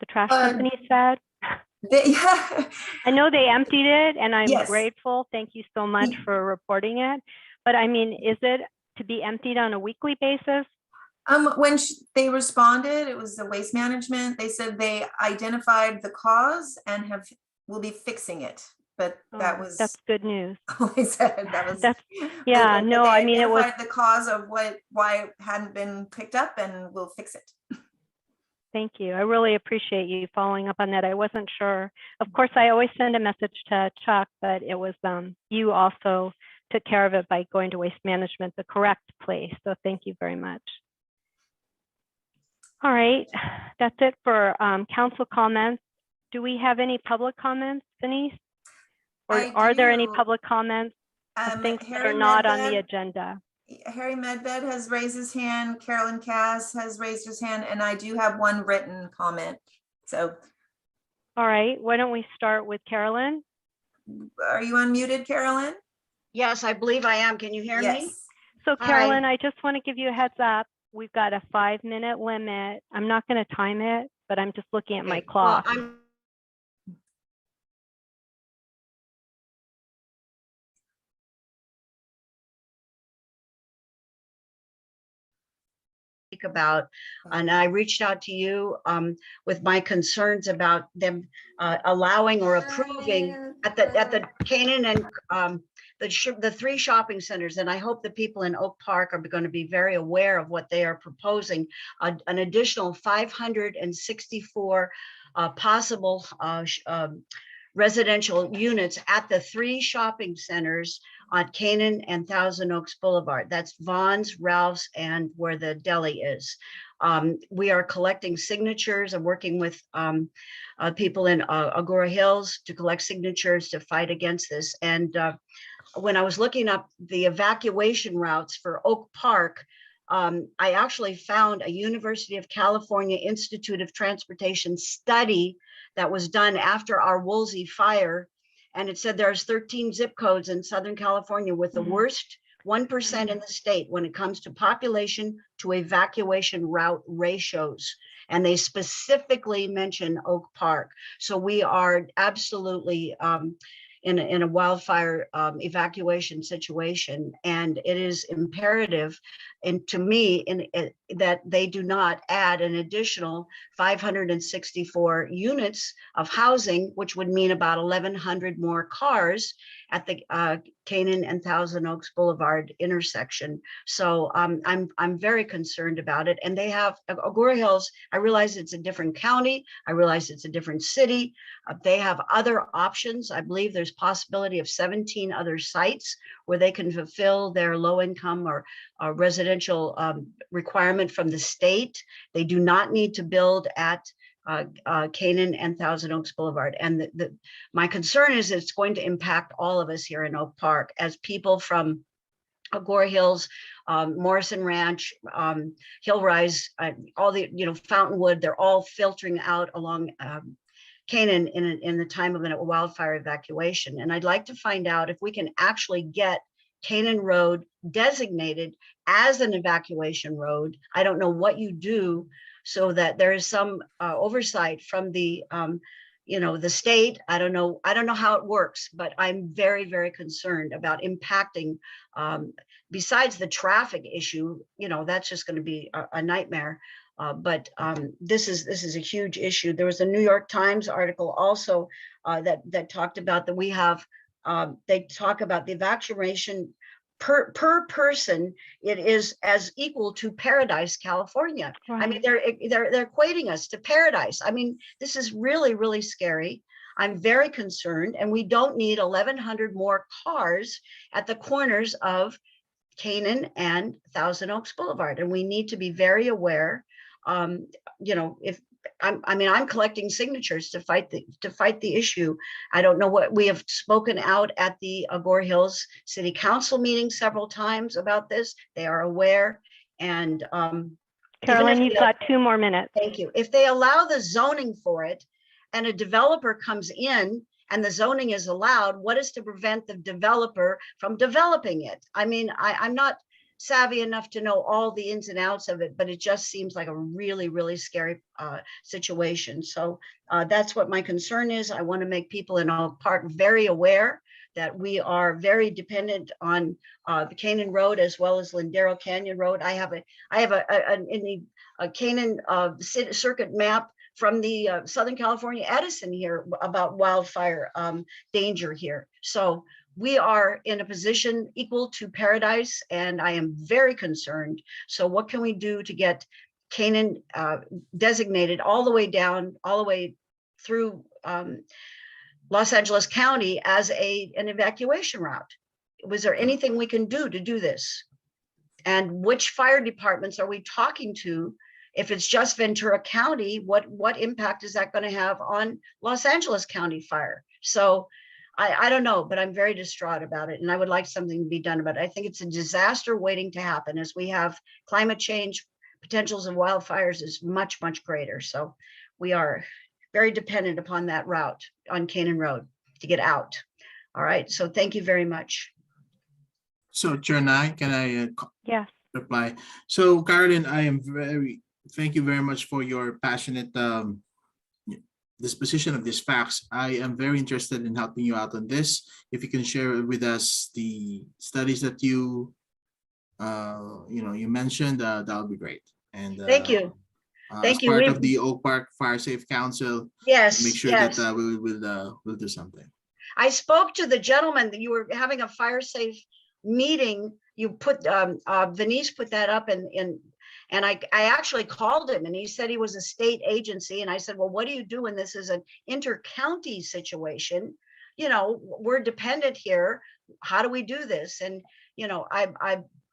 [SPEAKER 1] the trash company said?
[SPEAKER 2] Yeah.
[SPEAKER 1] I know they emptied it and I'm
[SPEAKER 2] Yes.
[SPEAKER 1] grateful. Thank you so much for reporting it. But I mean, is it to be emptied on a weekly basis?
[SPEAKER 2] When they responded, it was the waste management. They said they identified the cause and will be fixing it. But that was
[SPEAKER 1] that's good news.
[SPEAKER 2] all they said. That was
[SPEAKER 1] yeah. No, I mean it was
[SPEAKER 2] the cause of why it hadn't been picked up, and we'll fix it.
[SPEAKER 1] Thank you. I really appreciate you following up on that. I wasn't sure. Of course, I always send a message to Chuck, but it was you also took care of it by going to waste management, the correct place. So thank you very much. All right, that's it for council comments. Do we have any public comments, Denise? Or are there any public comments of things that are not on the agenda?
[SPEAKER 2] Harry Medved has raised his hand. Carolyn Cass has raised his hand, and I do have one written comment. So,
[SPEAKER 1] all right, why don't we start with Carolyn?
[SPEAKER 2] Are you unmuted, Carolyn?
[SPEAKER 13] Yes, I believe I am. Can you hear me?
[SPEAKER 1] So Carolyn, I just want to give you a heads up. We've got a 5-minute limit. I'm not going to time it, but I'm just looking at my clock.
[SPEAKER 13] Well, about, and I reached out to you with my concerns about them allowing or approving at the Canaan and the 3 shopping centers. And I hope the people in Oak Park are going to be very aware of what they are proposing, an additional 564 possible residential units at the 3 shopping centers on Canaan and Thousand Oaks Boulevard. That's Vaughn's, Ralph's, and where the deli is. We are collecting signatures and working with people in Agora Hills to collect signatures to fight against this. And when I was looking up the evacuation routes for Oak Park, I actually found a University of California Institute of Transportation study that was done after our Woolsey fire. And it said there's 13 zip codes in Southern California with the worst 1% in the state when it comes to population to evacuation route ratios. And they specifically mention Oak Park. So we are absolutely in a wildfire evacuation situation. And it is imperative, and to me, that they do not add an additional 564 units of housing, which would mean about 1,100 more cars at the Canaan and Thousand Oaks Boulevard intersection. So I'm very concerned about it. And they have Agora Hills. I realize it's a different county. I realize it's a different city. They have other options. I believe there's possibility of 17 other sites where they can fulfill their low income or residential requirement from the state. They do not need to build at Canaan and Thousand Oaks Boulevard. And my concern is it's going to impact all of us here in Oak Park as people from Agora Hills, Morrison Ranch, Hillrise, all the, Fountainwood, they're all filtering out along Canaan in the time of a wildfire evacuation. And I'd like to find out if we can actually get Canaan Road designated as an evacuation road. I don't know what you do so that there is some oversight from the the state. I don't know how it works, but I'm very, very concerned about impacting, besides the traffic issue, that's just going to be a nightmare. But this is a huge issue. There was a New York Times article also that talked about that we have, they talk about the evacuation per person. It is as equal to Paradise, California. I mean, they're equating us to paradise. I mean, this is really, really scary. I'm very concerned, and we don't need 1,100 more cars at the corners of Canaan and Thousand Oaks Boulevard. And we need to be very aware. If I'm collecting signatures to fight the issue. I don't know what we have spoken out at the Agora Hills City Council meeting several times about this. They are aware. And
[SPEAKER 1] Carolyn, you've got 2 more minutes.
[SPEAKER 13] Thank you. If they allow the zoning for it and a developer comes in and the zoning is allowed, what is to prevent the developer from developing it? I mean, I'm not savvy enough to know all the ins and outs of it, but it just seems like a really, really scary situation. So that's what my concern is. I want to make people in Oak Park very aware that we are very dependent on the Canaan Road as well as Lindero Canyon Road. I have a Canaan circuit map from the Southern California Edison here about wildfire danger here. So we are in a position equal to Paradise, and I am very concerned. So what can we do to get Canaan designated all the way down, all the way through Los Angeles County as an evacuation route? Was there anything we can do to do this? And which fire departments are we talking to? If it's just Ventura County, what impact is that going to have on Los Angeles County fire? So I don't know, but I'm very distraught about it. And I would like something to be done about it. I think it's a disaster waiting to happen as we have climate change. Potentials of wildfires is much, much greater. So we are very dependent upon that route on Canaan Road to get out. All right. So thank you very much.
[SPEAKER 4] So Chair Nye, can I
[SPEAKER 1] Yes.
[SPEAKER 4] reply? So Carolyn, thank you very much for your passionate disposition of these facts. I am very interested in helping you out on this. If you can share with us the studies that you mentioned, that would be great. And
[SPEAKER 13] thank you.
[SPEAKER 4] Thank you. Part of the Oak Park Fire Safe Council.
[SPEAKER 13] Yes.
[SPEAKER 4] Make sure that we'll do something.
[SPEAKER 13] I spoke to the gentleman that you were having a fire safe meeting. You put Venice put that up and I actually called him and he said he was a state agency. And I said, well, what do you do when this is an inter-county situation? We're dependent here. How do we do this? And,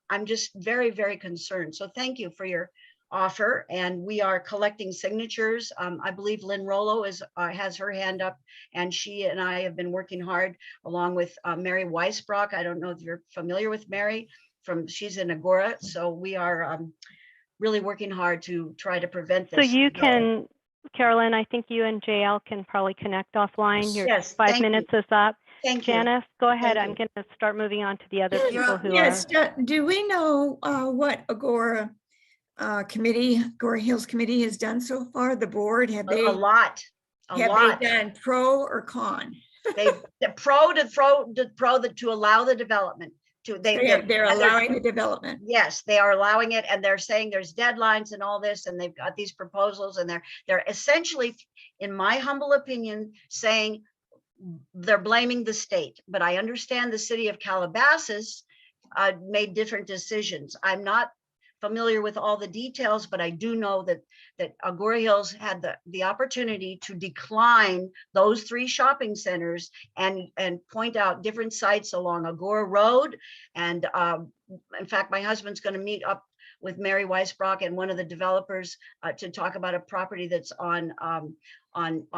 [SPEAKER 13] I'm just very, very concerned. So thank you for your offer. And we are collecting signatures. I believe Lynn Rollo has her hand up, and she and I have been working hard along with Mary Weisbrock. I don't know if you're familiar with Mary she's in Agora. So we are really working hard to try to prevent this.
[SPEAKER 1] So you can, Carolyn, I think you and JL can probably connect offline. Your 5 minutes is up.
[SPEAKER 13] Thank you.
[SPEAKER 1] Janice, go ahead. I'm going to start moving on to the other people who
[SPEAKER 9] yes. Do we know what Agora Hills Committee has done so far? The board, have they?
[SPEAKER 13] A lot.
[SPEAKER 9] They done pro or con?
[SPEAKER 13] The pro to allow the development.
[SPEAKER 9] They're allowing the development.
[SPEAKER 13] Yes, they are allowing it, and they're saying there's deadlines and all this, and they've got these proposals, and they're essentially, in my humble opinion, saying they're blaming the state. But I understand the city of Calabasas made different decisions. I'm not familiar with all the details, but I do know that Agora Hills had the opportunity to decline those 3 shopping centers and point out different sites along Agora Road. And in fact, my husband's going to meet up with Mary Weisbrock and one of the developers to talk about a property that's on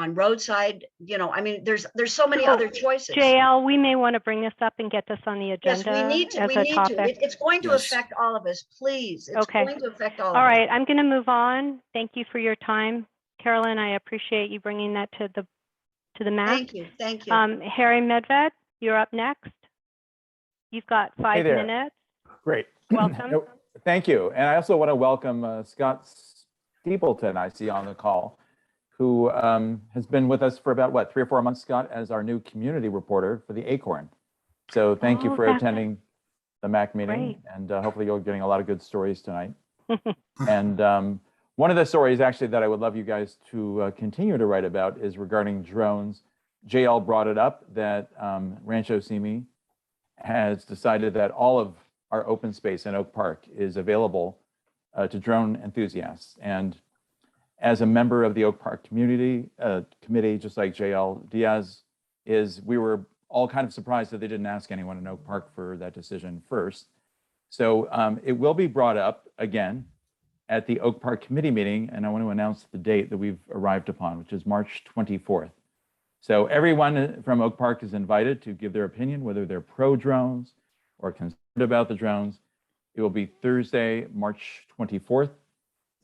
[SPEAKER 13] roadside. I mean, there's so many other choices.
[SPEAKER 1] JL, we may want to bring this up and get this on the agenda.
[SPEAKER 13] Yes, we need to. It's going to affect all of us, please. It's going to affect all of us.
[SPEAKER 1] All right, I'm going to move on. Thank you for your time, Carolyn. I appreciate you bringing that to the map.
[SPEAKER 13] Thank you.
[SPEAKER 1] Harry Medved, you're up next. You've got 5 minutes.
[SPEAKER 14] Great.
[SPEAKER 1] Welcome.
[SPEAKER 14] Thank you. And I also want to welcome Scott Steepleton, I see on the call, who has been with us for about, what, 3 or 4 months, Scott, as our new community reporter for the Acorn. So thank you
[SPEAKER 1] Oh,
[SPEAKER 14] for
[SPEAKER 1] that's
[SPEAKER 14] attending the MAC meeting,
[SPEAKER 1] great.
[SPEAKER 14] and hopefully you're getting a lot of good stories tonight. And one of the stories actually that I would love you guys to continue to write about is regarding drones. JL brought it up that Rancho Simi has decided that all of our open space in Oak Park is available to drone enthusiasts. And as a member of the Oak Park community committee, just like JL Diaz is, we were all kind of surprised that they didn't ask anyone in Oak Park for that decision first. So it will be brought up again at the Oak Park committee meeting, and I want to announce the date that we've arrived upon, which is March 24th. So everyone from Oak Park is invited to give their opinion, whether they're pro drones or concerned about the drones. It will be Thursday, March 24th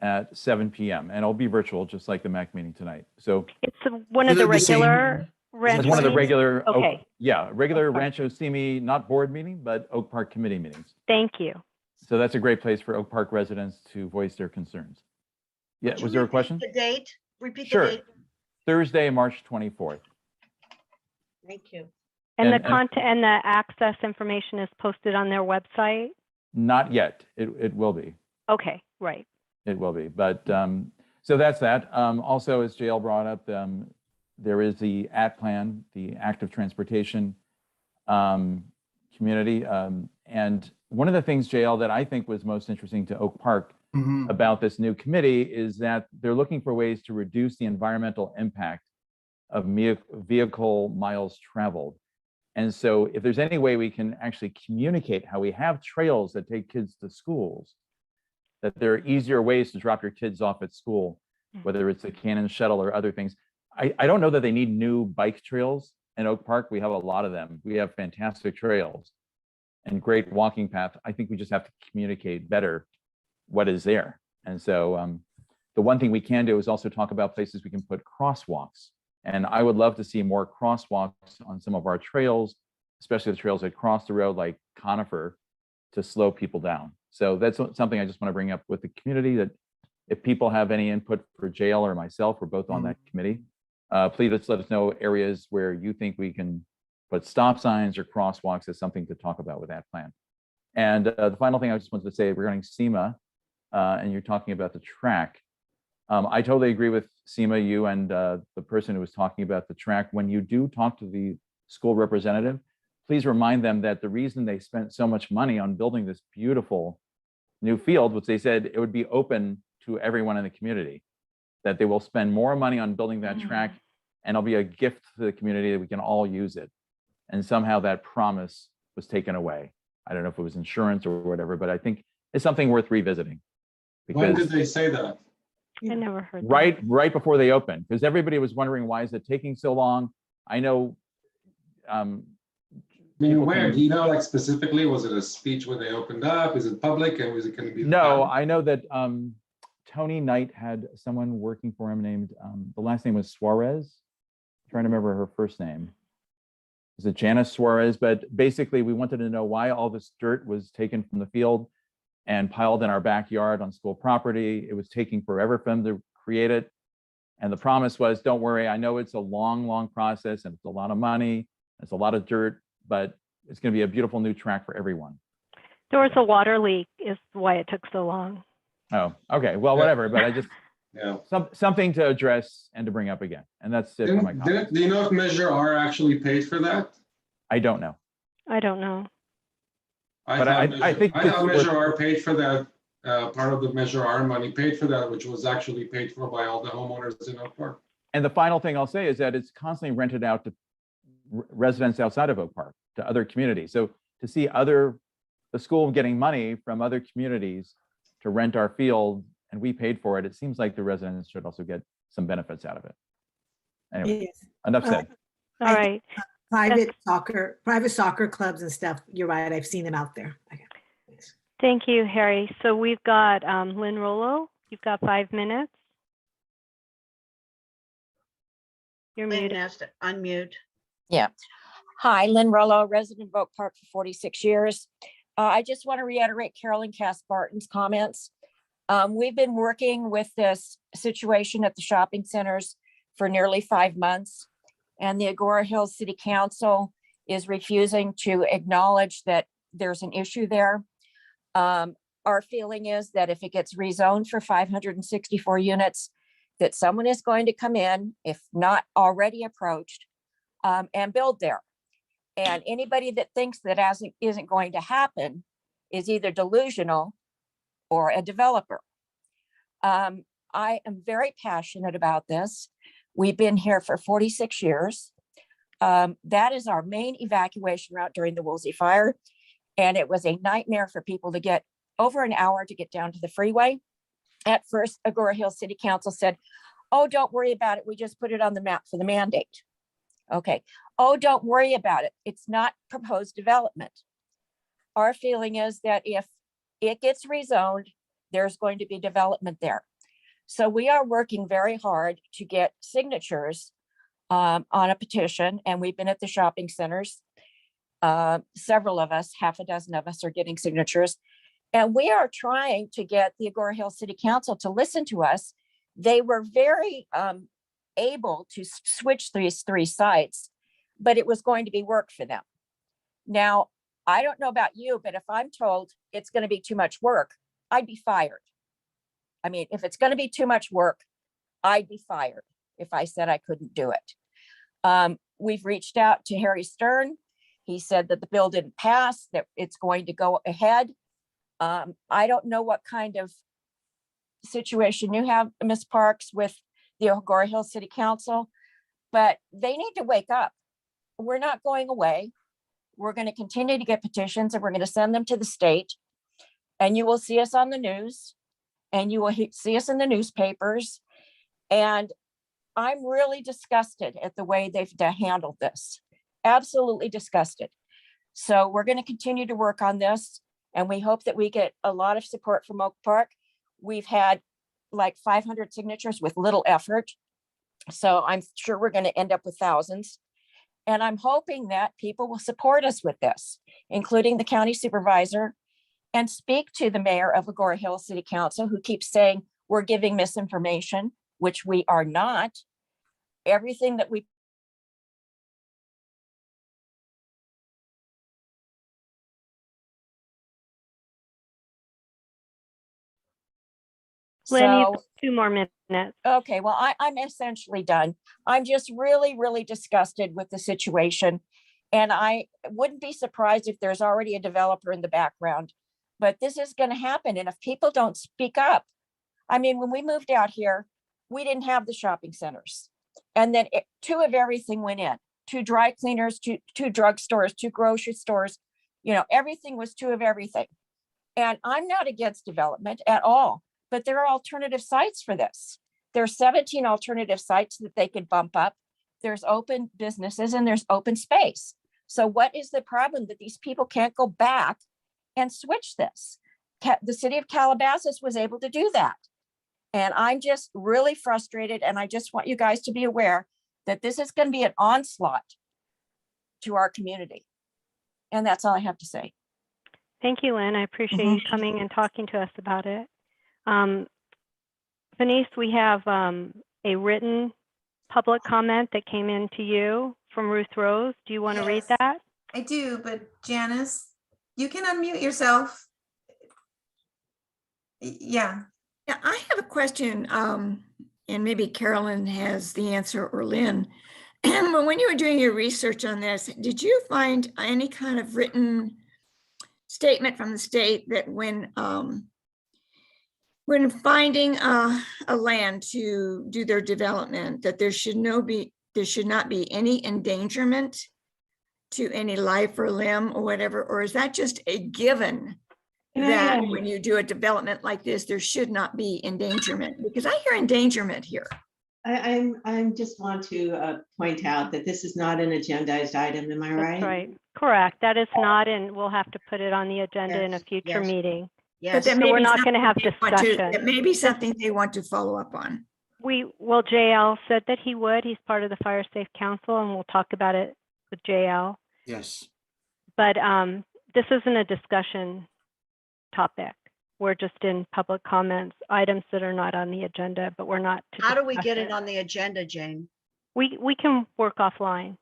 [SPEAKER 14] at 7 p.m. and it'll be virtual, just like the MAC meeting tonight. So
[SPEAKER 1] It's one of the regular
[SPEAKER 14] it's one of the
[SPEAKER 1] meetings?
[SPEAKER 14] regular,
[SPEAKER 1] Okay.
[SPEAKER 14] regular
[SPEAKER 1] Oak Park.
[SPEAKER 14] Rancho Simi, not board meeting, but Oak Park committee meetings.
[SPEAKER 1] Thank you.
[SPEAKER 14] So that's a great place for Oak Park residents to voice their concerns. Yeah,
[SPEAKER 13] Would you
[SPEAKER 14] was there a
[SPEAKER 13] repeat
[SPEAKER 14] question?
[SPEAKER 13] The date? Repeat the
[SPEAKER 14] Sure.
[SPEAKER 13] date.
[SPEAKER 14] Thursday, March 24th.
[SPEAKER 13] Thank you.
[SPEAKER 1] And the
[SPEAKER 14] And-
[SPEAKER 1] content and the access information is posted on their website?
[SPEAKER 14] Not yet. It will be.
[SPEAKER 1] Okay, right.
[SPEAKER 14] It will be. But so that's that. Also, as JL brought up, there is the AT plan, the active transportation community. And one of the things, JL, that I think was most interesting to Oak Park about this new committee is that they're looking for ways to reduce the environmental impact of vehicle miles traveled. And so if there's any way we can actually communicate how we have trails that take kids to schools, that there are easier ways to drop your kids off at school, whether it's a Cannon shuttle or other things. I don't know that they need new bike trails in Oak Park. We have a lot of them. We have fantastic trails and great walking paths. I think we just have to communicate better what is there. And so the one thing we can do is also talk about places we can put crosswalks. And I would love to see more crosswalks on some of our trails, especially the trails that cross the road like Conifer, to slow people down. So that's something I just want to bring up with the community, that if people have any input for JL or myself, we're both on that committee, please let us know areas where you think we can put stop signs or crosswalks as something to talk about with that plan. And the final thing I just wanted to say regarding SEMA, and you're talking about the track. I totally agree with SEMA, you and the person who was talking about the track. When you do talk to the school representative, please remind them that the reason they spent so much money on building this beautiful new field, which they said it would be open to everyone in the community, that they will spend more money on building that track and it'll be a gift to the community that we can all use it. And somehow that promise was taken away. I don't know if it was insurance or whatever, but I think it's something worth revisiting.
[SPEAKER 7] When did they say that?
[SPEAKER 1] I never heard
[SPEAKER 14] Right before they opened, because everybody was wondering, why is it taking so long? I know.
[SPEAKER 7] I mean, where, do you know, like specifically, was it a speech when they opened up? Is it public, and was it going to be?
[SPEAKER 14] No, I know that Tony Knight had someone working for him named, the last name was Suarez. I'm trying to remember her first name. Is it Janice Suarez? But basically, we wanted to know why all this dirt was taken from the field and piled in our backyard on school property. It was taking forever for them to create it. And the promise was, don't worry, I know it's a long, long process and it's a lot of money, it's a lot of dirt, but it's going to be a beautiful new track for everyone.
[SPEAKER 1] There was a water leak is why it took so long.
[SPEAKER 14] Oh, okay. Well, whatever, but I just,
[SPEAKER 7] yeah,
[SPEAKER 14] something to address and to bring up again. And that's it for my comments.
[SPEAKER 7] Do you know if Measure R actually paid for that?
[SPEAKER 14] I don't know.
[SPEAKER 1] I don't know.
[SPEAKER 14] I think
[SPEAKER 7] Measure R paid for that. Part of the Measure R money paid for that, which was actually paid for by all the homeowners in Oak Park.
[SPEAKER 14] And the final thing I'll say is that it's constantly rented out to residents outside of Oak Park, to other communities. So to see the school getting money from other communities to rent our field, and we paid for it, it seems like the residents should also get some benefits out of it. Anyway,
[SPEAKER 3] Yes.
[SPEAKER 14] enough said.
[SPEAKER 1] All right.
[SPEAKER 3] Private soccer clubs and stuff. You're right. I've seen them out there. Okay.
[SPEAKER 1] Thank you, Harry. So we've got Lynn Rollo. You've got 5 minutes. You're muted.
[SPEAKER 13] Lynn has to unmute.
[SPEAKER 15] Yeah. Hi, Lynn Rollo, resident of Oak Park for 46 years. I just want to reiterate Carolyn Cass-Barton's comments. We've been working with this situation at the shopping centers for nearly 5 months. And the Agora Hills City Council is refusing to acknowledge that there's an issue there. Our feeling is that if it gets rezoned for 564 units, that someone is going to come in, if not already approached, and build there. And anybody that thinks that isn't going to happen is either delusional or a developer. I am very passionate about this. We've been here for 46 years. That is our main evacuation route during the Woolsey fire. And it was a nightmare for people to get over an hour to get down to the freeway. At first, Agora Hills City Council said, oh, don't worry about it. We just put it on the map for the mandate. Okay. Oh, don't worry about it. It's not proposed development. Our feeling is that if it gets rezoned, there's going to be development there. So we are working very hard to get signatures on a petition, and we've been at the shopping centers. Several of us, half a dozen of us, are getting signatures. And we are trying to get the Agora Hills City Council to listen to us. They were very able to switch these 3 sites, but it was going to be work for them. Now, I don't know about you, but if I'm told it's going to be too much work, I'd be fired. I mean, if it's going to be too much work, I'd be fired if I said I couldn't do it. We've reached out to Harry Stern. He said that the bill didn't pass, that it's going to go ahead. I don't know what kind of situation you have, Ms. Parks, with the Agora Hills City Council, but they need to wake up. We're not going away. We're going to continue to get petitions, and we're going to send them to the state, and you will see us on the news, and you will see us in the newspapers. And I'm really disgusted at the way they've handled this. Absolutely disgusted. So we're going to continue to work on this, and we hope that we get a lot of support from Oak Park. We've had like 500 signatures with little effort. So I'm sure we're going to end up with thousands. And I'm hoping that people will support us with this, including the county supervisor, and speak to the mayor of Agora Hills City Council, who keeps saying we're giving misinformation, which we are not. Everything that we
[SPEAKER 1] Lynn, you have 2 more minutes.
[SPEAKER 15] Okay, well, I'm essentially done. I'm just really, really disgusted with the situation. And I wouldn't be surprised if there's already a developer in the background, but this is going to happen. And if people don't speak up, I mean, when we moved out here, we didn't have the shopping centers. And then 2 of everything went in, 2 dry cleaners, 2 drugstores, 2 grocery stores, you know, everything was 2 of everything. And I'm not against development at all, but there are alternative sites for this. There's 17 alternative sites that they could bump up. There's open businesses and there's open space. So what is the problem that these people can't go back and switch this? The city of Calabasas was able to do that. And I'm just really frustrated. And I just want you guys to be aware that this is going to be an onslaught to our community. And that's all I have to say.
[SPEAKER 1] Thank you, Lynn. I appreciate you coming and talking to us about it. Denise, we have a written public comment that came in to you from Ruth Rose. Do you want to read that?
[SPEAKER 2] I do, but Janice, you can unmute yourself. Yeah.
[SPEAKER 9] Yeah, I have a question, and maybe Carolyn has the answer, or Lynn. But when you were doing your research on this, did you find any kind of written statement from the state that when finding a land to do their development, that there should not be any endangerment to any life or limb or whatever, or is that just a given that when you do a development like this, there should not be endangerment? Because I hear endangerment here.
[SPEAKER 11] I just want to point out that this is not an agendized item. Am I right?
[SPEAKER 1] That's right. Correct. That is not, and we'll have to put it on the agenda in a future meeting.
[SPEAKER 9] Yes.
[SPEAKER 1] So we're not going to have discussion.
[SPEAKER 9] It may be something they want to follow up on.
[SPEAKER 1] Well, JL said that he would. He's part of the Fire Safe Council, and we'll talk about it with JL.
[SPEAKER 4] Yes.
[SPEAKER 1] But this isn't a discussion topic. we're just in public comments, items that are not on the agenda, but we're not to
[SPEAKER 13] How do we
[SPEAKER 1] discuss
[SPEAKER 13] get it on the agenda, Jane?
[SPEAKER 1] We can work offline,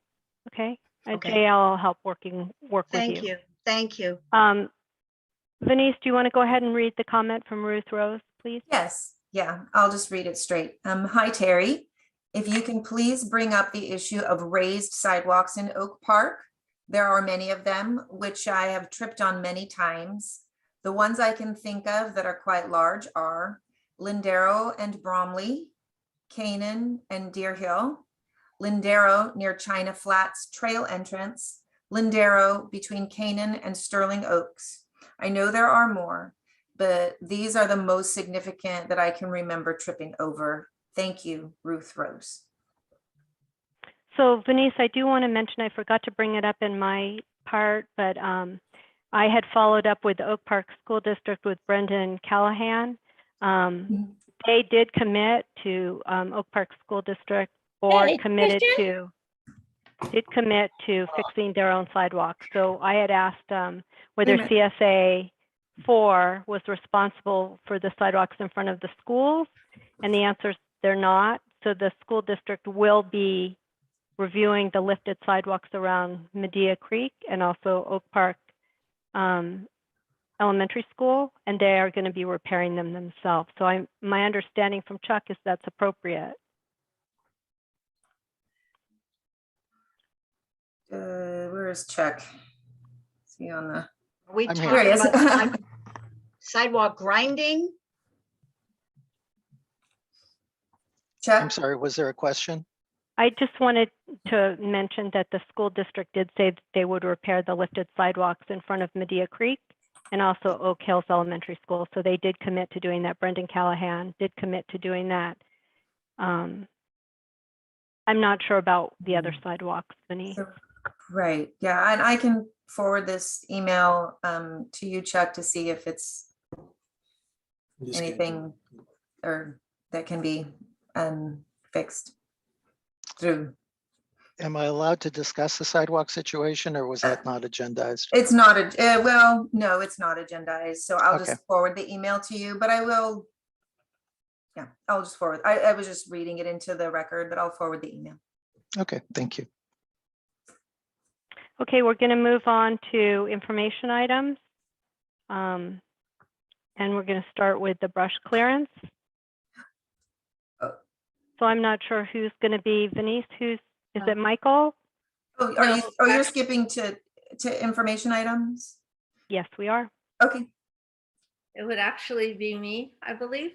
[SPEAKER 1] okay?
[SPEAKER 13] Okay.
[SPEAKER 1] JL will help work with
[SPEAKER 13] Thank
[SPEAKER 1] you.
[SPEAKER 13] you. Thank you.
[SPEAKER 1] Venice, do you want to go ahead and read the comment from Ruth Rose, please?
[SPEAKER 2] Yes, yeah, I'll just read it straight. Hi, Terry. If you can please bring up the issue of raised sidewalks in Oak Park. There are many of them, which I have tripped on many times. The ones I can think of that are quite large are Lindero and Bromley, Canaan and Deer Hill, Lindero near China Flats Trail entrance, Lindero between Canaan and Sterling Oaks. I know there are more, but these are the most significant that I can remember tripping over. Thank you, Ruth Rose.
[SPEAKER 1] So Venice, I do want to mention, I forgot to bring it up in my part, but I had followed up with the Oak Park School District with Brendan Callahan. They did commit to Oak Park School District Board committed to fixing their own sidewalks. So I had asked whether CSA 4 was responsible for the sidewalks in front of the schools, and the answer is they're not. So the school district will be reviewing the lifted sidewalks around Medea Creek and also Oak Park Elementary School, and they are going to be repairing them themselves. So my understanding from Chuck is that's appropriate.
[SPEAKER 2] Where is Chuck? Is he on the?
[SPEAKER 13] Are we
[SPEAKER 2] Here he
[SPEAKER 13] talking
[SPEAKER 2] is.
[SPEAKER 13] about sidewalk grinding?
[SPEAKER 2] Chuck?
[SPEAKER 16] I'm sorry, was there a question?
[SPEAKER 1] I just wanted to mention that the school district did say that they would repair the lifted sidewalks in front of Medea Creek and also Oak Hills Elementary School. So they did commit to doing that. Brendan Callahan did commit to doing that. I'm not sure about the other sidewalks, Vinny.
[SPEAKER 2] Right, yeah, and I can forward this email to you, Chuck, to see if it's anything or that can be fixed through.
[SPEAKER 16] Am I allowed to discuss the sidewalk situation, or was that not agendized?
[SPEAKER 2] It's not well, no, it's not agendized, so I'll
[SPEAKER 16] Okay.
[SPEAKER 2] just forward the email to you, but I will. Yeah, I'll just forward. I was just reading it into the record, but I'll forward the email.
[SPEAKER 16] Okay, thank you.
[SPEAKER 1] Okay, we're going to move on to information items. And we're going to start with the brush clearance. So I'm not sure who's going to be Venice. Is it Michael?
[SPEAKER 2] Oh, are you skipping to information items?
[SPEAKER 1] Yes, we are.
[SPEAKER 2] Okay.
[SPEAKER 12] It would actually be me, I believe,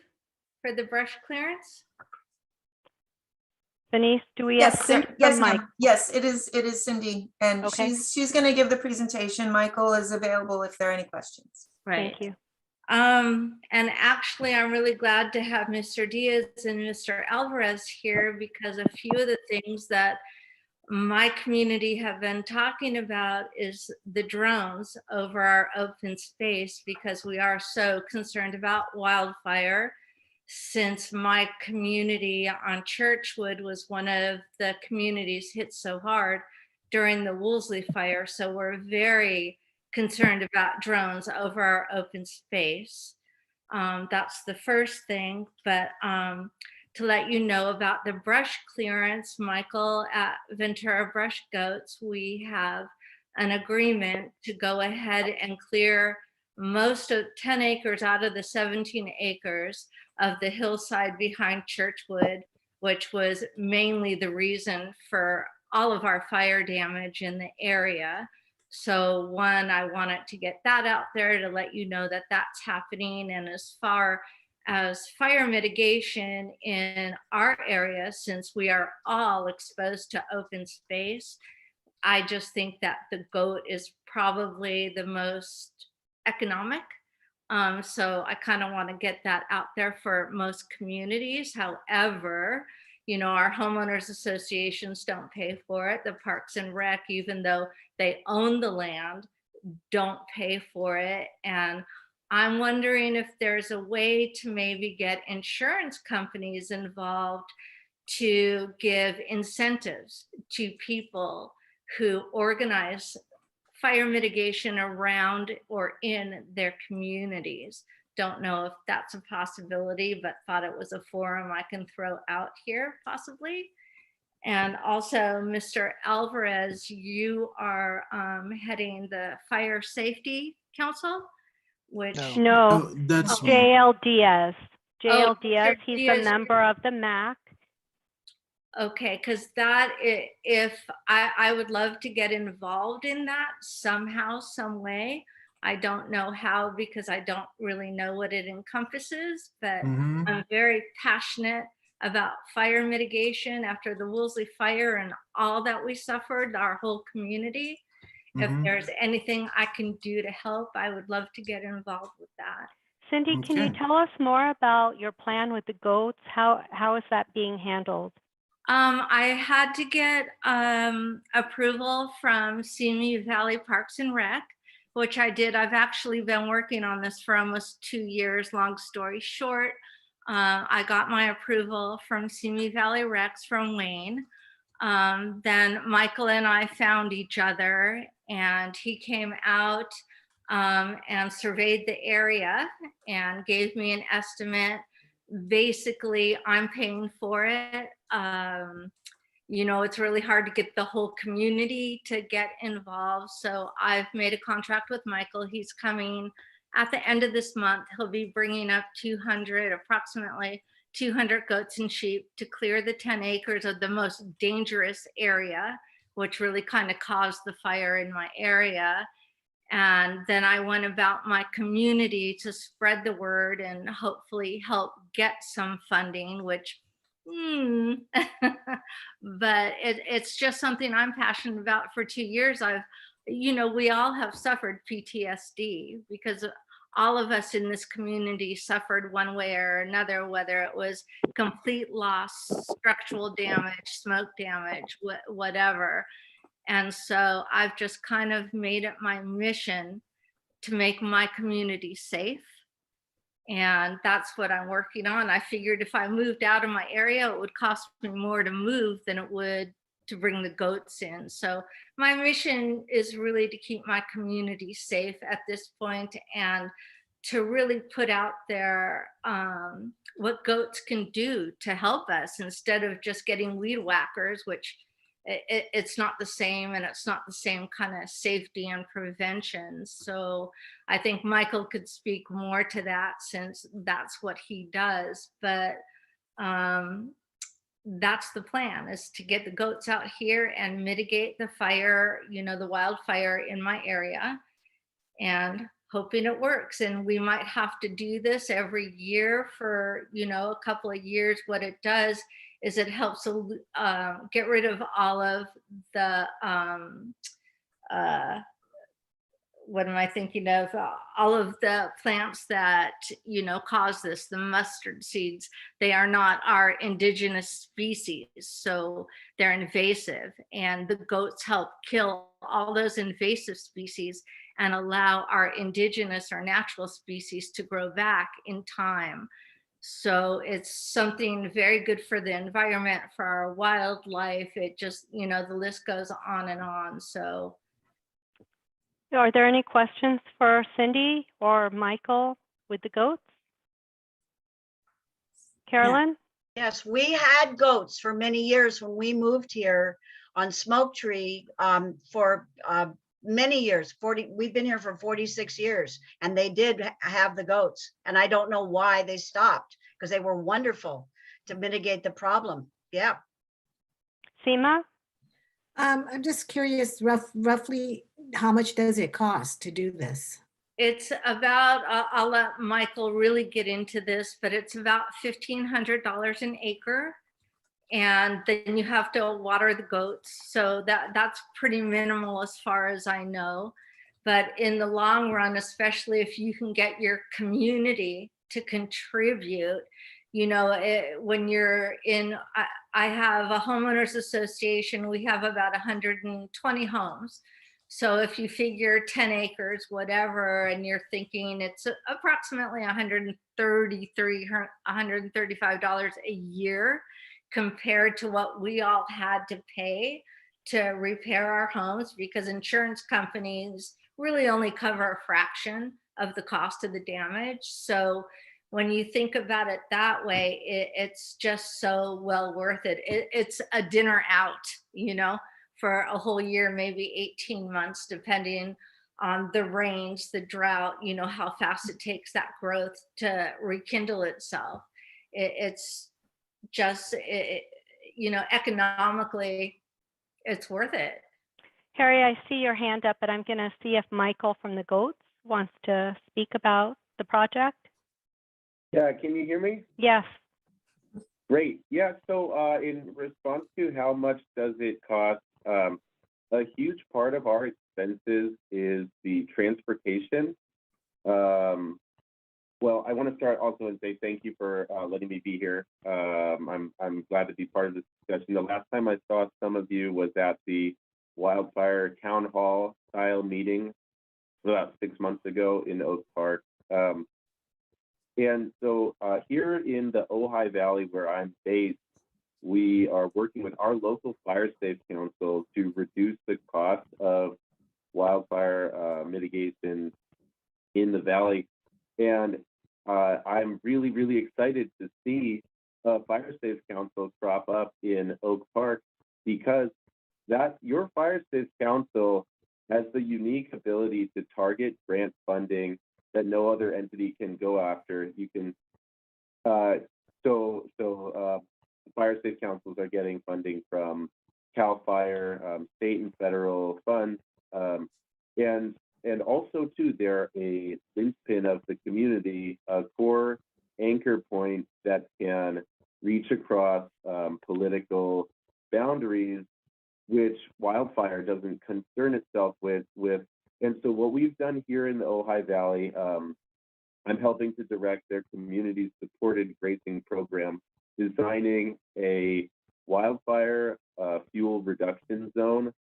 [SPEAKER 12] for the brush clearance.
[SPEAKER 1] Venice, do we
[SPEAKER 2] Yes,
[SPEAKER 1] have Cindy or
[SPEAKER 2] yes,
[SPEAKER 1] Mike?
[SPEAKER 2] ma'am. Yes, it is Cindy, and
[SPEAKER 1] Okay.
[SPEAKER 2] she's going to give the presentation. Michael is available if there are any questions.
[SPEAKER 12] Right.
[SPEAKER 1] Thank you.
[SPEAKER 12] And actually, I'm really glad to have Mr. Diaz and Mr. Alvarez here because a few of the things that my community have been talking about is the drones over our open space because we are so concerned about wildfire. Since my community on Churchwood was one of the communities hit so hard during the Woolsey fire. So we're very concerned about drones over our open space. That's the first thing, but to let you know about the brush clearance, Michael, at Ventura Brush Goats, we have an agreement to go ahead and clear most of 10 acres out of the 17 acres of the hillside behind Churchwood, which was mainly the reason for all of our fire damage in the area. So one, I wanted to get that out there to let you know that that's happening. And as far as fire mitigation in our area, since we are all exposed to open space, I just think that the goat is probably the most economic. So I kind of want to get that out there for most communities. However, you know, our homeowners associations don't pay for it. The Parks and Rec, even though they own the land, don't pay for it. And I'm wondering if there's a way to maybe get insurance companies involved to give incentives to people who organize fire mitigation around or in their communities. don't know if that's a possibility, but thought it was a forum I can throw out here possibly. And also, Mr. Alvarez, you are heading the Fire Safety Council, which
[SPEAKER 1] No,
[SPEAKER 4] Oh, that's me.
[SPEAKER 1] JL Diaz. JL
[SPEAKER 12] Oh,
[SPEAKER 1] Diaz,
[SPEAKER 12] Mr.
[SPEAKER 1] he's
[SPEAKER 12] Diaz.
[SPEAKER 1] a member of the MAC.
[SPEAKER 12] Okay, because if I would love to get involved in that somehow, some way. I don't know how because I don't really know what it encompasses, but
[SPEAKER 4] Mhm.
[SPEAKER 12] I'm very passionate about fire mitigation after the Woolsey fire and all that we suffered, our whole community. If
[SPEAKER 4] Mhm.
[SPEAKER 12] there's anything I can do to help, I would love to get involved with that.
[SPEAKER 1] Cindy, can you
[SPEAKER 4] Okay.
[SPEAKER 1] tell us more about your plan with the goats? How is that being handled?
[SPEAKER 12] I had to get approval from Simi Valley Parks and Rec, which I did. I've actually been working on this for almost 2 years. Long story short, I got my approval from Simi Valley Recs from Wayne. Then Michael and I found each other, and he came out and surveyed the area and gave me an estimate. Basically, I'm paying for it. You know, it's really hard to get the whole community to get involved. So I've made a contract with Michael. He's coming at the end of this month. He'll be bringing up approximately 200 goats and sheep to clear the 10 acres of the most dangerous area, which really kind of caused the fire in my area. And then I went about my community to spread the word and hopefully help get some funding, which, but it's just something I'm passionate about. For 2 years, we all have suffered PTSD because all of us in this community suffered one way or another, whether it was complete loss, structural damage, smoke damage, whatever. And so I've just kind of made it my mission to make my community safe. And that's what I'm working on. I figured if I moved out of my area, it would cost me more to move than it would to bring the goats in. So my mission is really to keep my community safe at this point and to really put out there what goats can do to help us instead of just getting weed whackers, which it's not the same, and it's not the same kind of safety and prevention. So I think Michael could speak more to that since that's what he does. But that's the plan, is to get the goats out here and mitigate the fire, the wildfire in my area, and hoping it works. And we might have to do this every year for, a couple of years. What it does is it helps get rid of all of the, what am I thinking of? All of the plants that, cause this, the mustard seeds. They are not our indigenous species, so they're invasive. And the goats help kill all those invasive species and allow our indigenous or natural species to grow back in time. So it's something very good for the environment, for our wildlife. It just, the list goes on and on. So.
[SPEAKER 1] Are there any questions for Cindy or Michael with the goats? Carolyn?
[SPEAKER 13] Yes, we had goats for many years when we moved here on Smoke Tree for many years. We've been here for 46 years, and they did have the goats. And I don't know why they stopped, because they were wonderful to mitigate the problem. Yeah.
[SPEAKER 1] Seema?
[SPEAKER 3] I'm just curious, roughly, how much does it cost to do this?
[SPEAKER 12] It's about, I'll let Michael really get into this, but it's about $1,500 an acre. And then you have to water the goats. So that's pretty minimal as far as I know. But in the long run, especially if you can get your community to contribute, when you're in, I have a homeowners association, we have about 120 homes. So if you figure 10 acres, whatever, and you're thinking it's approximately $135 a year compared to what we all had to pay to repair our homes, because insurance companies really only cover a fraction. of the cost of the damage. So when you think about it that way, it's just so well worth it. It's a dinner out, you know, for a whole year, maybe 18 months, depending on the rains, the drought, you know, how fast it takes that growth to rekindle itself. It's just, you know, economically, it's worth it.
[SPEAKER 1] Harry, I see your hand up, but I'm going to see if Michael from the Goats wants to speak about the project.
[SPEAKER 17] Yeah, can you hear me?
[SPEAKER 1] Yes.
[SPEAKER 17] Great. Yeah, so in response to how much does it cost, a huge part of our expenses is the transportation. Well, I want to start also and say thank you for letting me be here. I'm glad to be part of this discussion. The last time I saw some of you was at the wildfire town hall style meeting about 6 months ago in Oak Park. And so here in the Ojai Valley where I'm based, we are working with our local fire safe council to reduce the cost of wildfire mitigation in the valley. And I'm really, really excited to see a fire safe council crop up in Oak Park, because your fire safe council has the unique ability to target grant funding that no other entity can go after. You can, fire safe councils are getting funding from CAL FIRE, state and federal funds, and also too, they're a linchpin of the community, a core anchor point that can reach across political boundaries, which wildfire doesn't concern itself with. And so what we've done here in the Ojai Valley, I'm helping to direct their community supported grazing program, designing a wildfire fuel reduction zone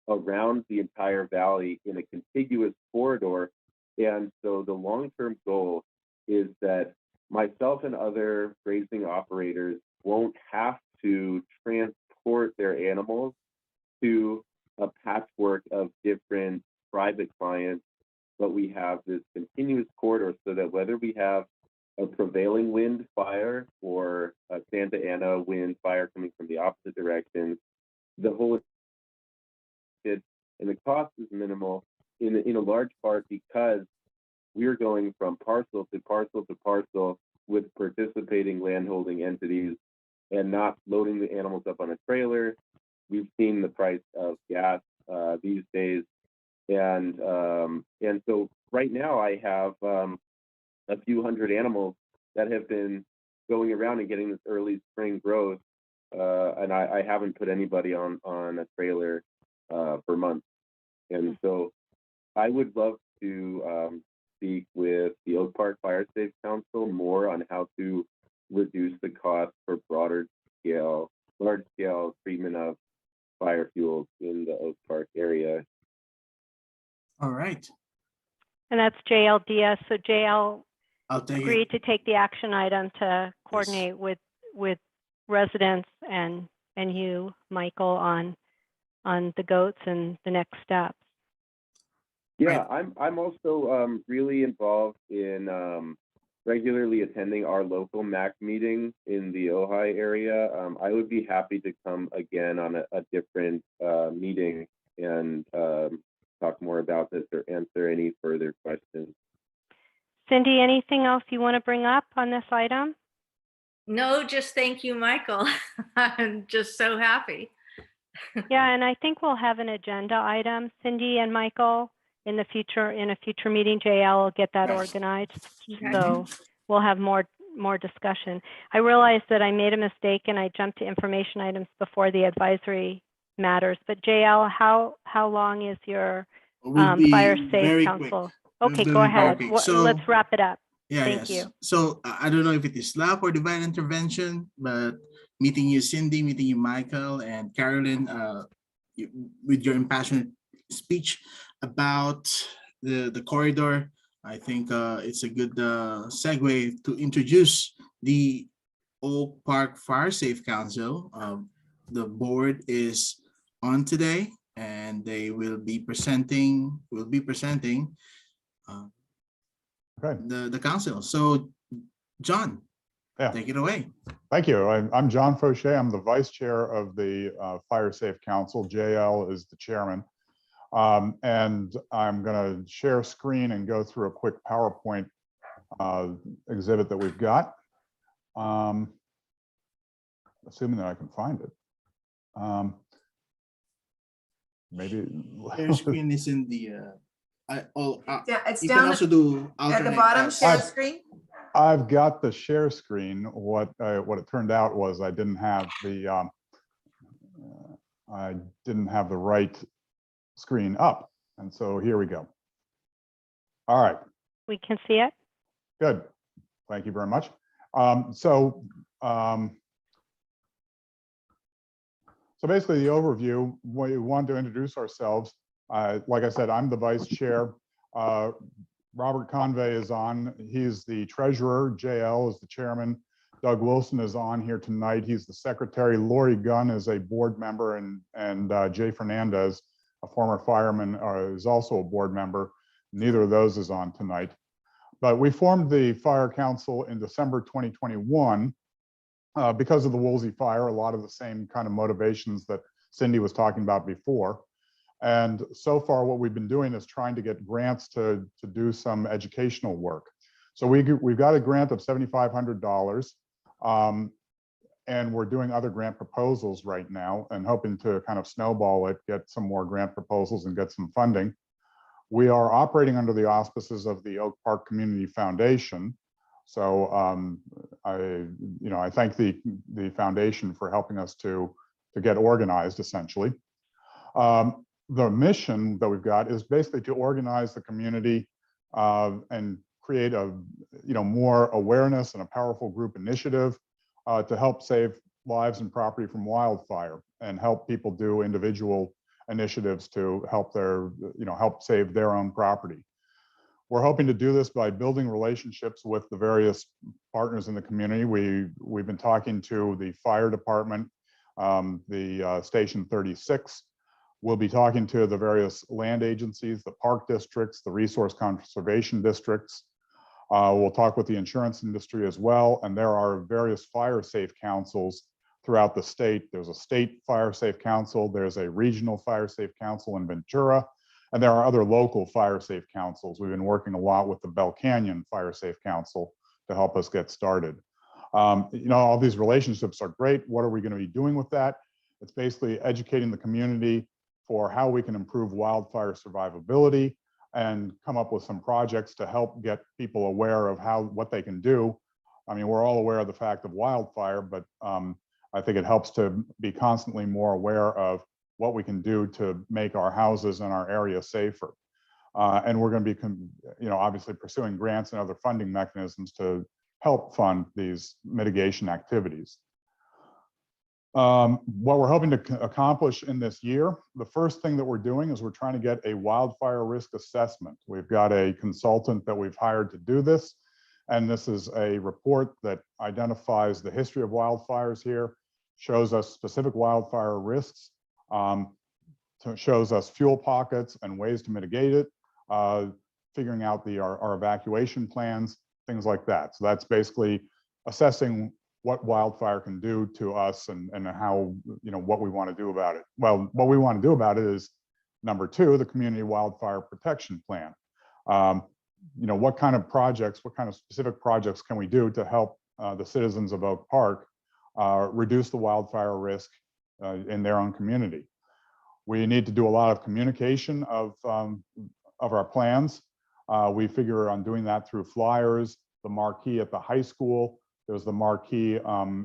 [SPEAKER 17] around the entire valley in a contiguous corridor. And so the long-term goal is that myself and other grazing operators won't have to transport their animals to a patchwork of different private clients, but we have this continuous corridor so that whether we have a prevailing wind fire or a Santa Ana wind fire coming from the opposite direction, the whole and the cost is minimal in a large part because we're going from parcel to parcel to parcel with participating landholding entities and not loading the animals up on a trailer. We've seen the price of gas these days, and so right now I have a few hundred animals that have been going around and getting this early spring growth, and I haven't put anybody on a trailer for months. And so I would love to speak with the Oak Park Fire Safe Council more on how to reduce the cost for large scale treatment of fire fuels in the Oak Park area.
[SPEAKER 4] All right.
[SPEAKER 1] And that's JL Diaz. So JL agreed
[SPEAKER 4] to
[SPEAKER 1] take the action item to coordinate with residents and you, Michael, on the goats and the next steps.
[SPEAKER 17] Yeah, I'm also really involved in regularly attending our local MAC meeting in the Ojai area. I would be happy to come again on a different meeting and talk more about this or answer any further questions.
[SPEAKER 1] Cindy, anything else you want to bring up on this item?
[SPEAKER 12] No, just thank you, Michael. I'm just so happy.
[SPEAKER 1] Yeah, and I think we'll have an agenda item, Cindy and Michael, in a future meeting. JL will get that organized, so we'll have more discussion. I realized that I made a mistake and I jumped to information items before the advisory matters. But JL, how long is your fire safe council? Okay, go ahead.
[SPEAKER 4] So,
[SPEAKER 1] let's wrap it up.
[SPEAKER 4] Yeah,
[SPEAKER 1] Thank you.
[SPEAKER 4] So I don't know if it is love or divine intervention, but meeting you, Cindy, meeting you, Michael, and Carolyn, with your impassioned speech about the corridor, I think it's a good segue to introduce the Oak Park Fire Safe Council. The board is on today, and they will be presenting. the council. So, John,
[SPEAKER 18] yeah,
[SPEAKER 4] take it away.
[SPEAKER 18] Thank you. I'm John Fauché. I'm the vice chair of the Fire Safe Council. JL is the chairman. And I'm going to share screen and go through a quick PowerPoint exhibit that we've got. Assuming that I can find it. Maybe
[SPEAKER 4] Share screen is in the
[SPEAKER 2] It's
[SPEAKER 4] you
[SPEAKER 2] down
[SPEAKER 4] can also do
[SPEAKER 2] at the
[SPEAKER 4] alternate
[SPEAKER 2] bottom,
[SPEAKER 4] apps.
[SPEAKER 2] share screen.
[SPEAKER 18] I've got the share screen. What it turned out was I didn't have the right screen up, and so here we go. All right.
[SPEAKER 1] We can see it.
[SPEAKER 18] Good. Thank you very much. So basically the overview, we want to introduce ourselves. Like I said, I'm the vice chair. Robert Convey is on. He's the treasurer. JL is the chairman. Doug Wilson is on here tonight. He's the secretary. Lori Gunn is a board member, and Jay Fernandez, a former fireman, is also a board member. Neither of those is on tonight. But we formed the Fire Council in December 2021 because of the Woolsey fire, a lot of the same kind of motivations that Cindy was talking about before. And so far, what we've been doing is trying to get grants to do some educational work. So we've got a grant of $7,500, and we're doing other grant proposals right now and hoping to kind of snowball it, get some more grant proposals and get some funding. We are operating under the auspices of the Oak Park Community Foundation. So I thank the foundation for helping us to get organized, essentially. The mission that we've got is basically to organize the community and create a more awareness and a powerful group initiative to help save lives and property from wildfire and help people do individual initiatives to help help save their own property. We're hoping to do this by building relationships with the various partners in the community. We've been talking to the fire department, the Station 36. We'll be talking to the various land agencies, the park districts, the resource conservation districts. We'll talk with the insurance industry as well. And there are various fire safe councils throughout the state. There's a state fire safe council. There's a regional fire safe council in Ventura. And there are other local fire safe councils. We've been working a lot with the Bell Canyon Fire Safe Council to help us get started. All these relationships are great. What are we going to be doing with that? It's basically educating the community for how we can improve wildfire survivability and come up with some projects to help get people aware of what they can do. I mean, we're all aware of the fact of wildfire, but I think it helps to be constantly more aware of what we can do to make our houses and our area safer. And we're going to be, obviously pursuing grants and other funding mechanisms to help fund these mitigation activities. What we're hoping to accomplish in this year, the first thing that we're doing is we're trying to get a wildfire risk assessment. We've got a consultant that we've hired to do this. And this is a report that identifies the history of wildfires here, shows us specific wildfire risks, shows us fuel pockets and ways to mitigate it, figuring out our evacuation plans, things like that. So that's basically assessing what wildfire can do to us and how, what we want to do about it. Well, what we want to do about it is number two, the community wildfire protection plan. What kind of projects, what kind of specific projects can we do to help the citizens of Oak Park reduce the wildfire risk in their own community? We need to do a lot of communication of our plans. We figure on doing that through flyers, the marquee at the high school. There's the marquee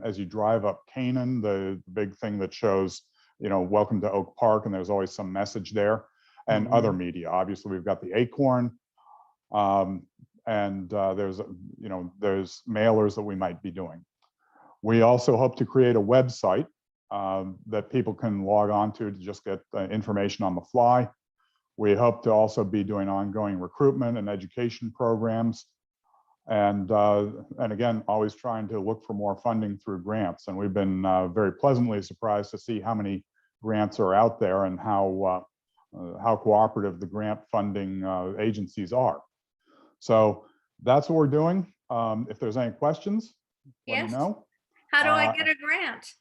[SPEAKER 18] as you drive up Canaan, the big thing that shows, welcome to Oak Park, and there's always some message there, and other media. Obviously, we've got the Acorn, and there's mailers that we might be doing. We also hope to create a website that people can log on to just get information on the fly. We hope to also be doing ongoing recruitment and education programs. And again, always trying to look for more funding through grants. And we've been very pleasantly surprised to see how many grants are out there and how cooperative the grant funding agencies are. So that's what we're doing. If there's any questions, let
[SPEAKER 12] Yes.
[SPEAKER 18] me know.
[SPEAKER 12] How do I get a grant?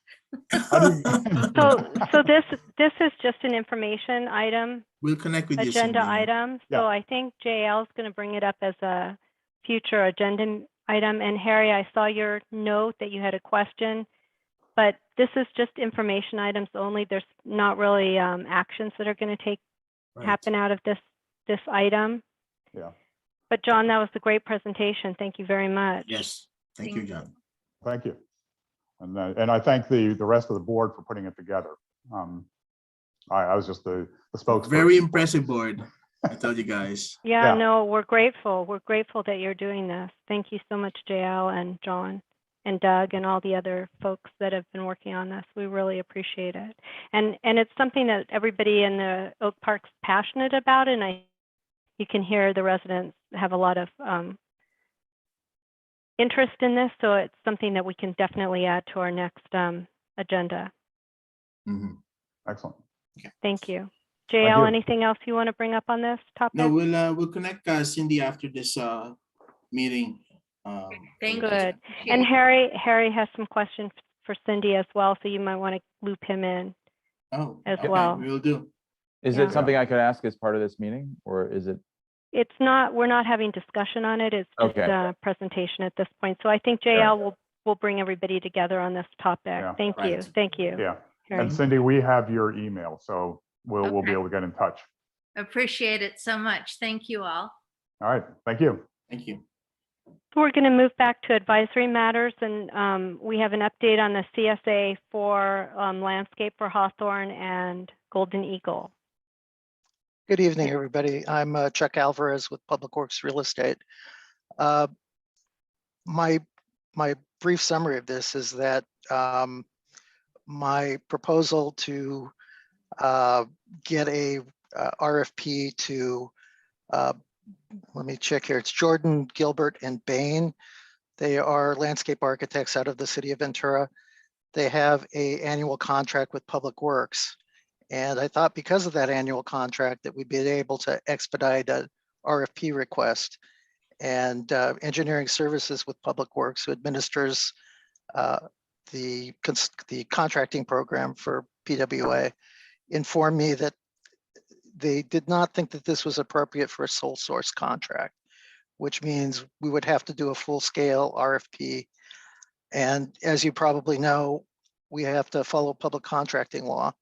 [SPEAKER 1] So this is just an information item,
[SPEAKER 4] We'll connect with you.
[SPEAKER 1] agenda
[SPEAKER 4] Cindy.
[SPEAKER 1] item.
[SPEAKER 18] Yeah.
[SPEAKER 1] So I think JL is going to bring it up as a future agenda item. And Harry, I saw your note that you had a question, but this is just information items only. There's not really actions that are going to happen out of this item.
[SPEAKER 18] Yeah.
[SPEAKER 1] But John, that was a great presentation. Thank you very much.
[SPEAKER 4] Yes. Thank you, John.
[SPEAKER 18] Thank you. And I thank the rest of the board for putting it together. I was just the spokesperson.
[SPEAKER 4] Very impressive board. I tell you guys.
[SPEAKER 1] Yeah, no, we're grateful. We're grateful that you're doing this. Thank you so much, JL and John and Doug and all the other folks that have been working on this. We really appreciate it. And it's something that everybody in the Oak Park's passionate about, and you can hear the residents have a lot of interest in this, so it's something that we can definitely add to our next agenda.
[SPEAKER 18] Excellent.
[SPEAKER 1] Thank you. JL, anything else you want to bring up on this topic?
[SPEAKER 4] No, we'll connect Cindy after this meeting.
[SPEAKER 12] Thank
[SPEAKER 1] Good.
[SPEAKER 12] you.
[SPEAKER 1] And Harry has some questions for Cindy as well, so you might want to loop him in as well.
[SPEAKER 4] We'll do.
[SPEAKER 14] Is it something I could ask as part of this meeting, or is it?
[SPEAKER 1] It's not, we're not having discussion on it. It's just a presentation at this point. So I think JL will bring everybody together on this topic.
[SPEAKER 18] Yeah.
[SPEAKER 1] Thank you. Thank you.
[SPEAKER 18] Yeah.
[SPEAKER 1] Harry.
[SPEAKER 18] And Cindy, we have your email, so we'll be able to get in touch.
[SPEAKER 12] Appreciate it so much. Thank you all.
[SPEAKER 18] All right. Thank you.
[SPEAKER 4] Thank you.
[SPEAKER 1] We're going to move back to advisory matters, and we have an update on the CSA for landscape for Hawthorne and Golden Eagle.
[SPEAKER 16] Good evening, everybody. I'm Chuck Alvarez with Public Works Real Estate. My brief summary of this is that my proposal to get a RFP to, let me check here, it's Jordan, Gilbert, and Bain. They are landscape architects out of the city of Ventura. They have an annual contract with Public Works. And I thought because of that annual contract that we'd be able to expedite a RFP request. And engineering services with Public Works, who administers the contracting program for PWA, informed me that they did not think that this was appropriate for a sole source contract, which means we would have to do a full scale RFP. And as you probably know, we have to follow public contracting law.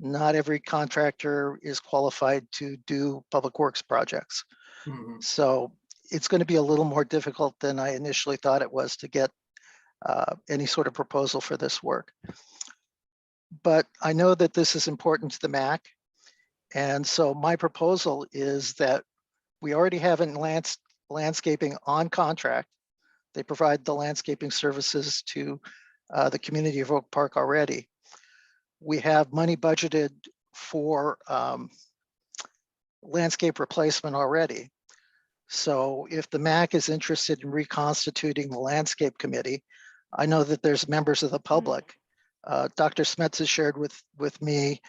[SPEAKER 16] Not every contractor is qualified to do public works projects. So it's going to be a little more difficult than I initially thought it was to get any sort of proposal for this work. But I know that this is important to the MAC. And so my proposal is that we already have in landscaping on contract. They provide the landscaping services to the community of Oak Park already. We have money budgeted for landscape replacement already. So if the MAC is interested in reconstituting the landscape committee, I know that there's members of the public. Dr. Smets has shared with me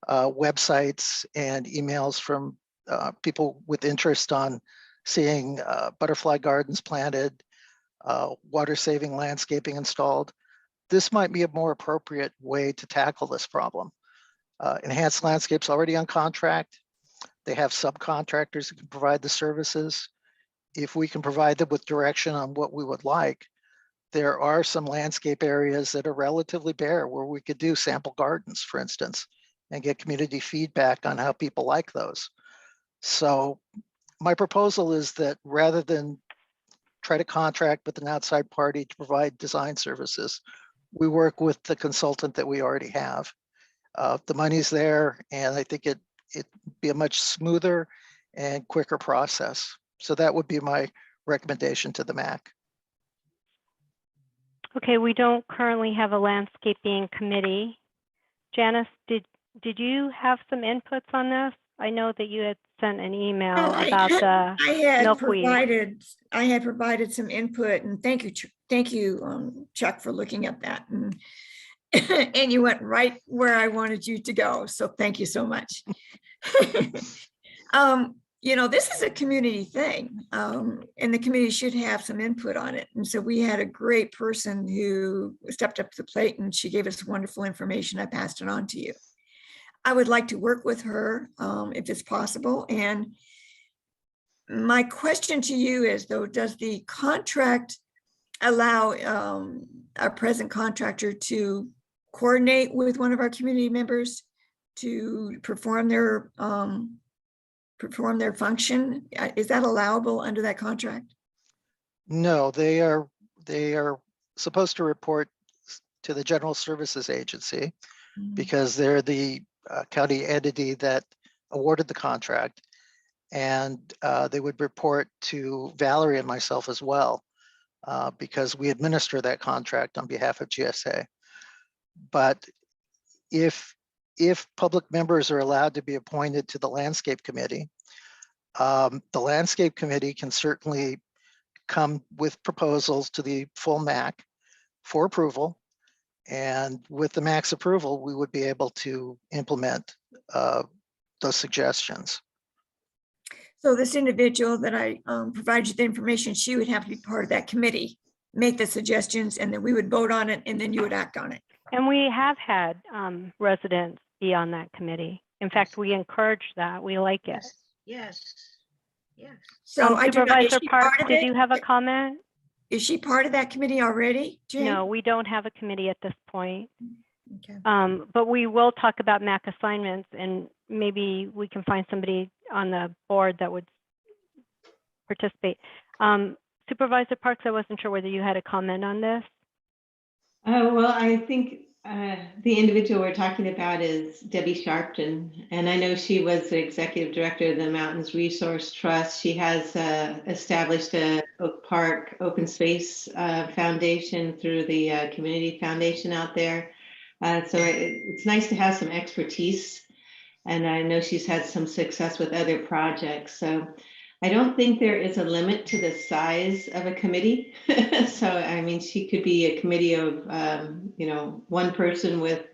[SPEAKER 16] websites and emails from people with interest on seeing butterfly gardens planted, water saving landscaping installed. This might be a more appropriate way to tackle this problem. Enhanced Landscape's already on contract. They have subcontractors that can provide the services. If we can provide them with direction on what we would like, there are some landscape areas that are relatively bare where we could do sample gardens, for instance, and get community feedback on how people like those. So my proposal is that rather than try to contract with an outside party to provide design services, we work with the consultant that we already have. The money's there, and I think it'd be a much smoother and quicker process. So that would be my recommendation to the MAC.
[SPEAKER 1] Okay, we don't currently have a landscaping committee. Janice, did you have some inputs on this? I know that you had sent an email about the milkweed.
[SPEAKER 9] I had provided some input, and thank you, Chuck, for looking at that. And you went right where I wanted you to go. So thank you so much. you know, this is a community thing, and the committee should have some input on it. And so we had a great person who stepped up to the plate, and she gave us wonderful information. I passed it on to you. I would like to work with her if it's possible. And my question to you is, though, does the contract allow our present contractor to coordinate with one of our community members to perform their function? Is that allowable under that contract?
[SPEAKER 16] No, they are supposed to report to the General Services Agency because they're the county entity that awarded the contract. And they would report to Valerie and myself as well, because we administer that contract on behalf of GSA. But if public members are allowed to be appointed to the Landscape Committee, the Landscape Committee can certainly come with proposals to the full MAC for approval. And with the MAC's approval, we would be able to implement those suggestions.
[SPEAKER 9] So this individual that I provide you the information, she would have to be part of that committee, make the suggestions, and then we would vote on it, and then you would act on it.
[SPEAKER 1] And we have had residents be on that committee. In fact, we encourage that. We like it.
[SPEAKER 13] Yes. Yes.
[SPEAKER 9] So I do not, is
[SPEAKER 1] Supervisor
[SPEAKER 9] she part
[SPEAKER 1] Parks,
[SPEAKER 9] of
[SPEAKER 1] did
[SPEAKER 9] it?
[SPEAKER 1] you have a comment?
[SPEAKER 9] Is she part of that committee already, Jane?
[SPEAKER 1] No, we don't have a committee at this point.
[SPEAKER 9] Okay.
[SPEAKER 1] But we will talk about MAC assignments, and maybe we can find somebody on the board that would participate. Supervisor Parks, I wasn't sure whether you had a comment on this.
[SPEAKER 11] Well, I think the individual we're talking about is Debbie Sharpton, and I know she was the executive director of the Mountains Resource Trust. She has established a Oak Park Open Space Foundation through the Community Foundation out there. So it's nice to have some expertise, and I know she's had some success with other projects. So I don't think there is a limit to the size of a committee. So, I mean, she could be a committee of, one person with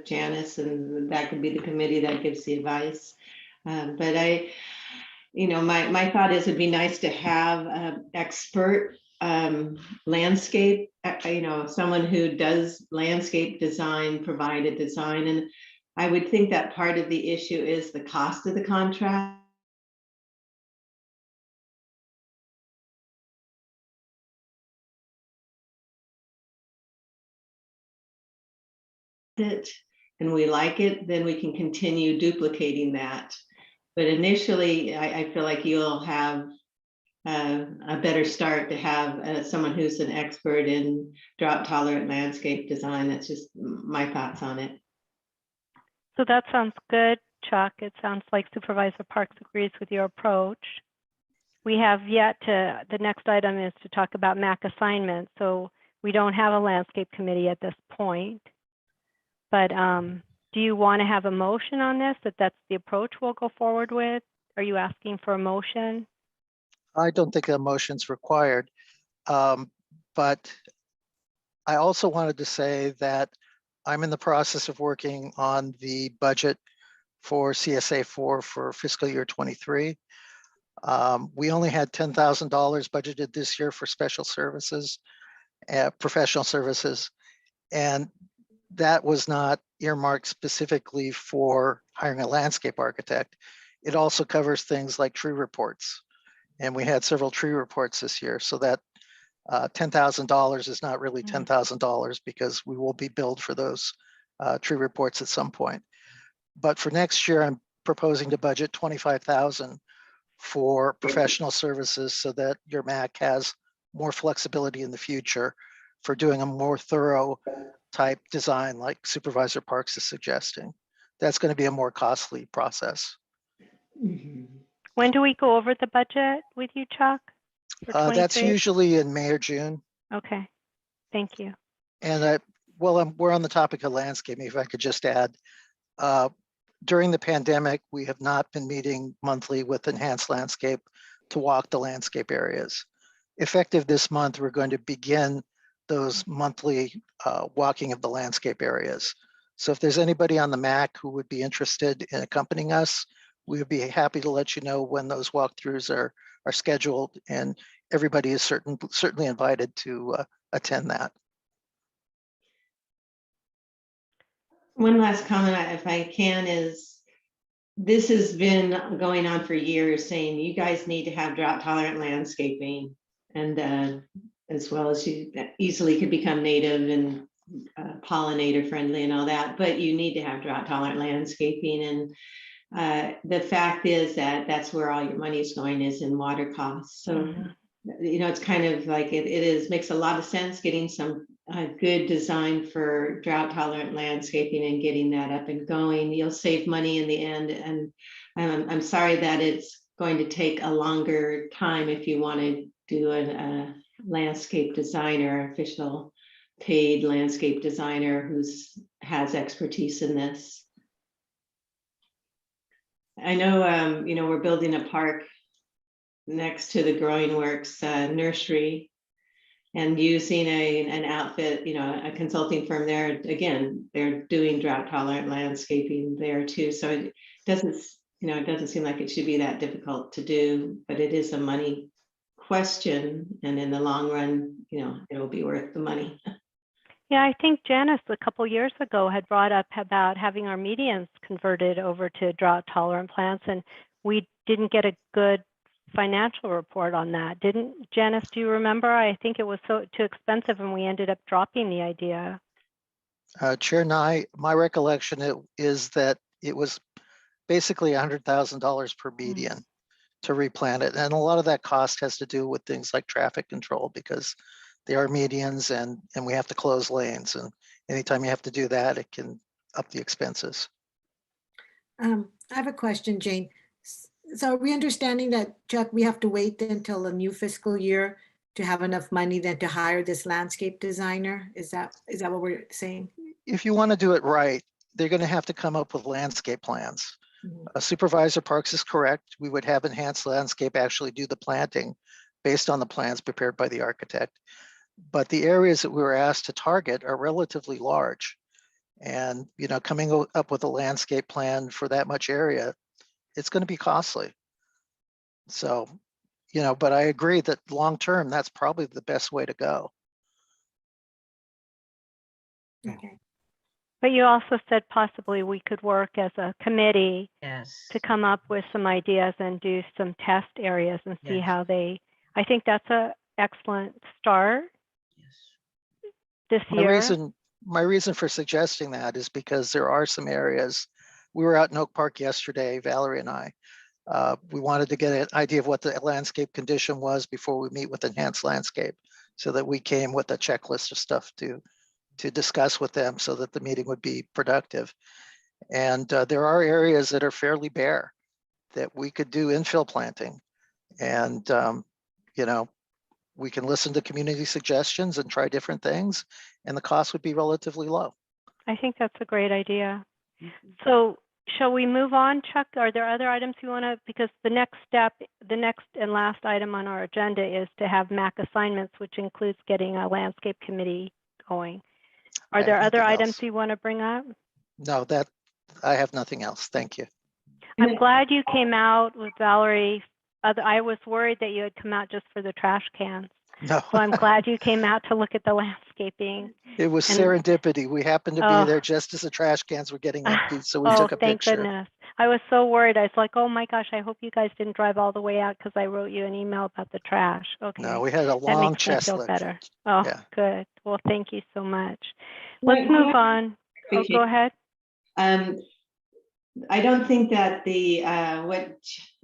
[SPEAKER 11] Janice, and that could be the committee that gives the advice. But my thought is it'd be nice to have an expert landscape, someone who does landscape design, provide a design. And I would think that part of the issue is the cost of the contract. It and we like it, then we can continue duplicating that. But initially, I feel like you'll have a better start to have someone who's an expert in drought tolerant landscape design. That's just my thoughts on it.
[SPEAKER 1] So that sounds good, Chuck. It sounds like Supervisor Parks agrees with your approach. We have the next item is to talk about MAC assignments. So we don't have a landscape committee at this point. But do you want to have a motion on this, that's the approach we'll go forward with? Are you asking for a motion?
[SPEAKER 16] I don't think a motion's required. But I also wanted to say that I'm in the process of working on the budget for CSA4 for fiscal year 23. We only had $10,000 budgeted this year for special services, professional services. And that was not earmarked specifically for hiring a landscape architect. It also covers things like tree reports. And we had several tree reports this year. So that $10,000 is not really $10,000 because we will be billed for those tree reports at some point. But for next year, I'm proposing to budget $25,000 for professional services so that your MAC has more flexibility in the future for doing a more thorough type design like Supervisor Parks is suggesting. That's going to be a more costly process.
[SPEAKER 1] When do we go over the budget with you, Chuck?
[SPEAKER 16] That's usually in May or June.
[SPEAKER 1] Okay, thank you.
[SPEAKER 16] And we're on the topic of landscaping. If I could just add, during the pandemic, we have not been meeting monthly with Enhanced Landscape to walk the landscape areas. Effective this month, we're going to begin those monthly walking of the landscape areas. So if there's anybody on the MAC who would be interested in accompanying us, we would be happy to let you know when those walkthroughs are scheduled, and everybody is certainly invited to attend that.
[SPEAKER 11] One last comment, if I can, is this has been going on for years, saying you guys need to have drought tolerant landscaping, and as well as you easily could become native and pollinator friendly and all that, but you need to have drought tolerant landscaping. And the fact is that that's where all your money is going, is in water costs. So, you know, it's kind of like makes a lot of sense getting some good design for drought tolerant landscaping and getting that up and going. You'll save money in the end. And I'm sorry that it's going to take a longer time if you want to do a landscape designer, official paid landscape designer who has expertise in this. I know, you know, we're building a park next to the Growing Works nursery, and using an outfit, you know, a consulting firm there. Again, they're doing drought tolerant landscaping there too. So it doesn't, you know, it doesn't seem like it should be that difficult to do, but it is a money question. And in the long run, you know, it'll be worth the money.
[SPEAKER 1] Yeah, I think Janice a couple years ago had brought up about having our medians converted over to drought tolerant plants, and we didn't get a good financial report on that. Didn't Janice, do you remember? I think it was too expensive and we ended up dropping the idea.
[SPEAKER 16] Chair Nye, my recollection is that it was basically $100,000 per median to replant it. And a lot of that cost has to do with things like traffic control, because they are medians and we have to close lanes. And anytime you have to do that, it can up the expenses.
[SPEAKER 3] I have a question, Jane. So are we understanding that, Chuck, we have to wait until the new fiscal year to have enough money then to hire this landscape designer? Is that what we're saying?
[SPEAKER 16] If you want to do it right, they're going to have to come up with landscape plans. Supervisor Parks is correct. We would have Enhanced Landscape actually do the planting based on the plans prepared by the architect. But the areas that we were asked to target are relatively large. And, you know, coming up with a landscape plan for that much area, it's going to be costly. So, you know, but I agree that long-term, that's probably the best way to go.
[SPEAKER 3] Okay.
[SPEAKER 1] But you also said possibly we could work as a committee
[SPEAKER 13] Yes.
[SPEAKER 1] to come up with some ideas and do some test areas and see how they, I think that's an excellent start this year.
[SPEAKER 16] My reason for suggesting that is because there are some areas. We were out in Oak Park yesterday, Valerie and I. We wanted to get an idea of what the landscape condition was before we meet with Enhanced Landscape, so that we came with a checklist of stuff to discuss with them so that the meeting would be productive. And there are areas that are fairly bare that we could do infill planting. And, you know, we can listen to community suggestions and try different things, and the cost would be relatively low.
[SPEAKER 1] I think that's a great idea. So shall we move on, Chuck? Are there other items you want to, because the next step, the next and last item on our agenda is to have MAC assignments, which includes getting a landscape committee going. Are there other items you want to bring up?
[SPEAKER 16] No, that I have nothing else. Thank you.
[SPEAKER 1] I'm glad you came out with Valerie. I was worried that you had come out just for the trash cans.
[SPEAKER 16] No.
[SPEAKER 1] So I'm glad you came out to look at the landscaping.
[SPEAKER 16] It was serendipity. We happened to be there just as the trash cans were getting emptied, so we took a
[SPEAKER 1] thank
[SPEAKER 16] picture.
[SPEAKER 1] Goodness. I was so worried. I was like, oh my gosh, I hope you guys didn't drive all the way out because I wrote you an email about the trash. Okay.
[SPEAKER 16] No, we had a
[SPEAKER 1] That
[SPEAKER 16] long
[SPEAKER 1] makes me
[SPEAKER 16] chest
[SPEAKER 1] feel
[SPEAKER 16] lift.
[SPEAKER 1] better. Oh,
[SPEAKER 16] Yeah.
[SPEAKER 1] good. Well, thank you so much.
[SPEAKER 11] Wait,
[SPEAKER 1] Let's move on. Oh, go ahead.
[SPEAKER 11] I don't think that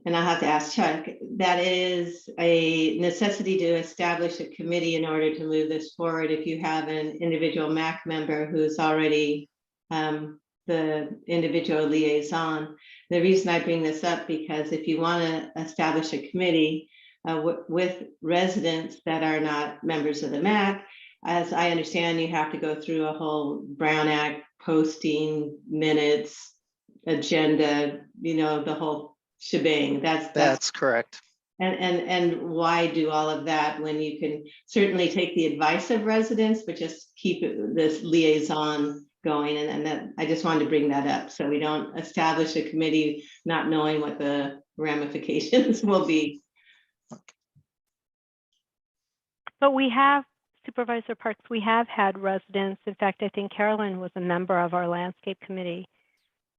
[SPEAKER 11] and I'll have to ask Chuck, that is a necessity to establish a committee in order to move this forward. If you have an individual MAC member who's already the individual liaison. The reason I bring this up, because if you want to establish a committee with residents that are not members of the MAC, as I understand, you have to go through a whole Brown Act posting, minutes, agenda, you know, the whole shebang. That's
[SPEAKER 16] correct.
[SPEAKER 11] And why do all of that when you can certainly take the advice of residents, but just keep this liaison going, and that, I just wanted to bring that up, so we don't establish a committee not knowing what the ramifications will be.
[SPEAKER 1] But we have, Supervisor Parks, we have had residents. In fact, I think Carolyn was a member of our landscape committee.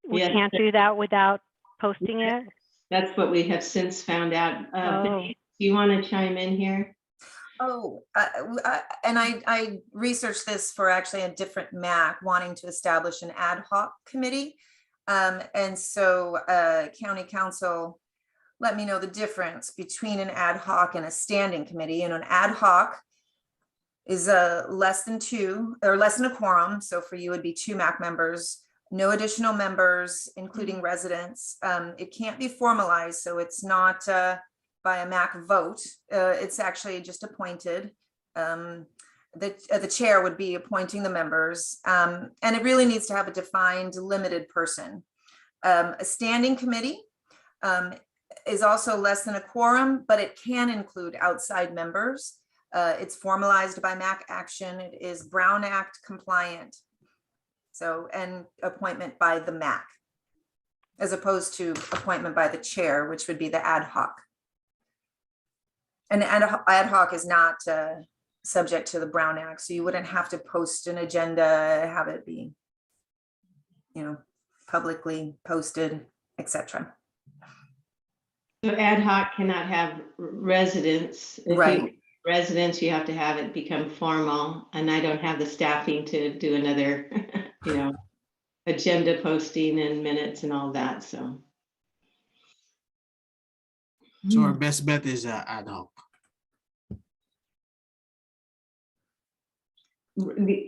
[SPEAKER 1] We
[SPEAKER 11] Yes.
[SPEAKER 1] can't do that without posting it.
[SPEAKER 11] That's what we have since found out.
[SPEAKER 1] Oh.
[SPEAKER 11] Do you want to chime in here?
[SPEAKER 2] Oh, and I researched this for actually a different MAC, wanting to establish an ad hoc committee. And so County Council let me know the difference between an ad hoc and a standing committee. And an ad hoc is less than two or less than a quorum. So for you, it'd be 2 MAC members, no additional members, including residents. It can't be formalized, so it's not by a MAC vote. It's actually just appointed. The chair would be appointing the members, and it really needs to have a defined limited person. A standing committee is also less than a quorum, but it can include outside members. It's formalized by MAC action. It is Brown Act compliant. So, and appointment by the MAC, as opposed to appointment by the chair, which would be the ad hoc. And ad hoc is not subject to the Brown Act, so you wouldn't have to post an agenda, have it be, publicly posted, etc.
[SPEAKER 11] So ad hoc cannot have residents. If
[SPEAKER 2] Right.
[SPEAKER 11] Residents, you have to have it become formal, and I don't have the staffing to do another, agenda posting and minutes and all that, so.
[SPEAKER 4] So our best bet is ad hoc.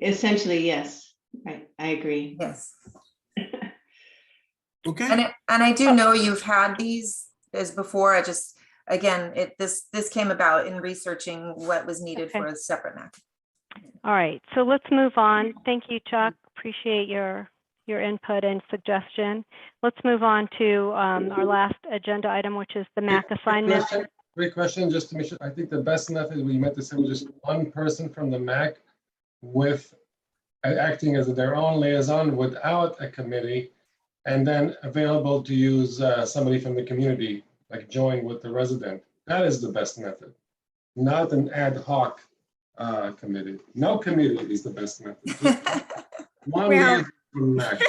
[SPEAKER 11] Essentially, yes, I agree.
[SPEAKER 2] Yes.
[SPEAKER 4] Okay.
[SPEAKER 2] And I do know you've had these as before. I just, again, this came about in researching what was needed for a separate MAC.
[SPEAKER 1] All right, so let's move on. Thank you, Chuck. Appreciate your input and suggestion. Let's move on to our last agenda item, which is the MAC assignment.
[SPEAKER 7] Quick question, just to make sure. I think the best method we meant to say was just one person from the MAC with acting as their own liaison without a committee, and then available to use somebody from the community, like join with the resident. That is the best method, not an ad hoc committee. No committee is the best method. One liaison from the MAC.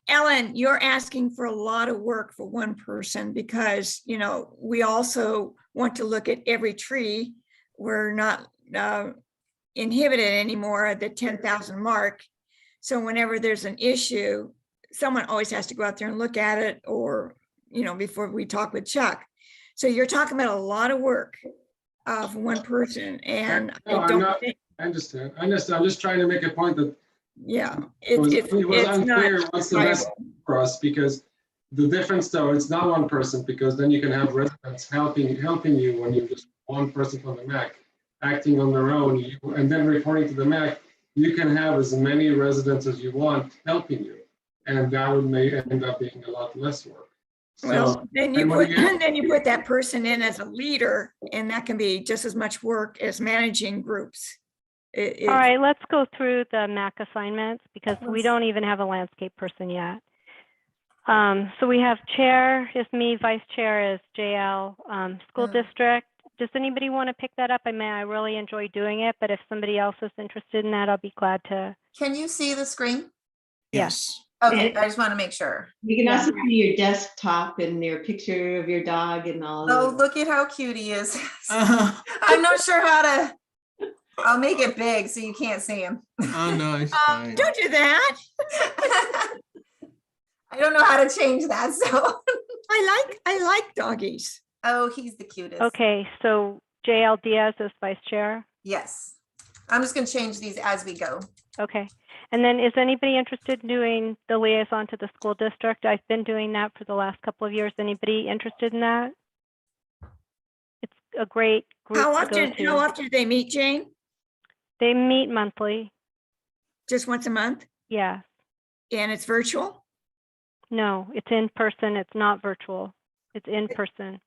[SPEAKER 9] Ellen, you're asking for a lot of work for one person because, we also want to look at every tree. We're not inhibited anymore at the 10,000 mark. So whenever there's an issue, someone always has to go out there and look at it, or, before we talk with Chuck. So you're talking about a lot of work for one person, and
[SPEAKER 7] No, I understand. I'm just trying to make a point that it was unclear what's the best for us, because the difference though, it's not one person, because then you can have residents helping you when you're just one person from the MAC acting on their own, and then reporting to the MAC. You can have as many residents as you want helping you, and that may end up being a lot less work.
[SPEAKER 9] Well, then you put that person in as a leader, and that can be just as much work as managing groups.
[SPEAKER 1] All right, let's go through the MAC assignments, because we don't even have a landscape person yet. So we have chair is me, vice chair is JL. School district, does anybody want to pick that up? I really enjoy doing it, but if somebody else is interested in that, I'll be glad to.
[SPEAKER 2] Can you see the screen?
[SPEAKER 1] Yes.
[SPEAKER 2] Okay, I just want to make sure.
[SPEAKER 11] You can also see your desktop and your picture of your dog and all.
[SPEAKER 2] Oh, look at how cute he is. I'm not sure how to. I'll make it big so you can't see him.
[SPEAKER 4] Oh no, it's fine.
[SPEAKER 9] Don't do that.
[SPEAKER 2] I don't know how to change that, so.
[SPEAKER 9] I like doggies.
[SPEAKER 2] Oh, he's the cutest.
[SPEAKER 1] Okay, so JL Diaz is vice chair.
[SPEAKER 2] Yes. I'm just going to change these as we go.
[SPEAKER 1] Okay. And then is anybody interested in doing the liaison to the school district? I've been doing that for the last couple of years. Anybody interested in that? It's a great group.
[SPEAKER 9] How often do they meet, Jane?
[SPEAKER 1] They meet monthly.
[SPEAKER 9] Just once a month?
[SPEAKER 1] Yeah.
[SPEAKER 9] And it's virtual?
[SPEAKER 1] No, it's in person. It's not virtual. It's in person.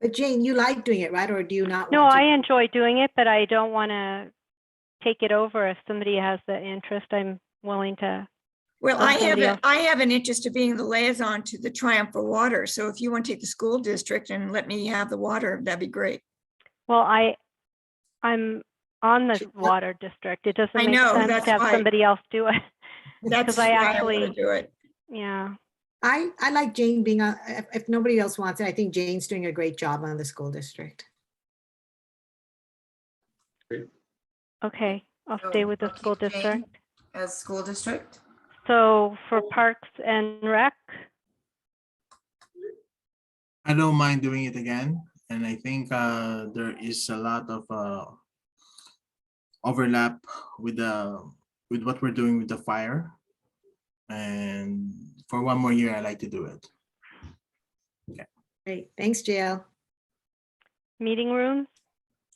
[SPEAKER 3] But Jane, you like doing it, right? Or do you not?
[SPEAKER 1] No, I enjoy doing it, but I don't want to take it over. If somebody has the interest, I'm willing to
[SPEAKER 9] Well,
[SPEAKER 1] Or somebody else.
[SPEAKER 9] I have an interest of being the liaison to the Triumph for Water. So if you want to take the school district and let me have the water, that'd be great.
[SPEAKER 1] Well, I'm on the water district. It doesn't
[SPEAKER 9] I
[SPEAKER 1] make
[SPEAKER 9] know,
[SPEAKER 1] sense
[SPEAKER 9] that's
[SPEAKER 1] to have
[SPEAKER 9] why-
[SPEAKER 1] somebody else do it.
[SPEAKER 9] That's
[SPEAKER 1] Because
[SPEAKER 9] why
[SPEAKER 1] I
[SPEAKER 9] I want
[SPEAKER 1] actually,
[SPEAKER 9] to do it.
[SPEAKER 1] yeah.
[SPEAKER 3] I like Jane being on, if nobody else wants it, I think Jane's doing a great job on the school district.
[SPEAKER 1] Okay, I'll stay with the
[SPEAKER 2] I'll
[SPEAKER 1] school
[SPEAKER 2] keep Jane
[SPEAKER 1] district.
[SPEAKER 2] As school district.
[SPEAKER 1] So for Parks and Rec,
[SPEAKER 4] I don't mind doing it again. And I think there is a lot of overlap with what we're doing with the fire. And for one more year, I like to do it.
[SPEAKER 3] Great, thanks, JL.
[SPEAKER 1] meeting rooms,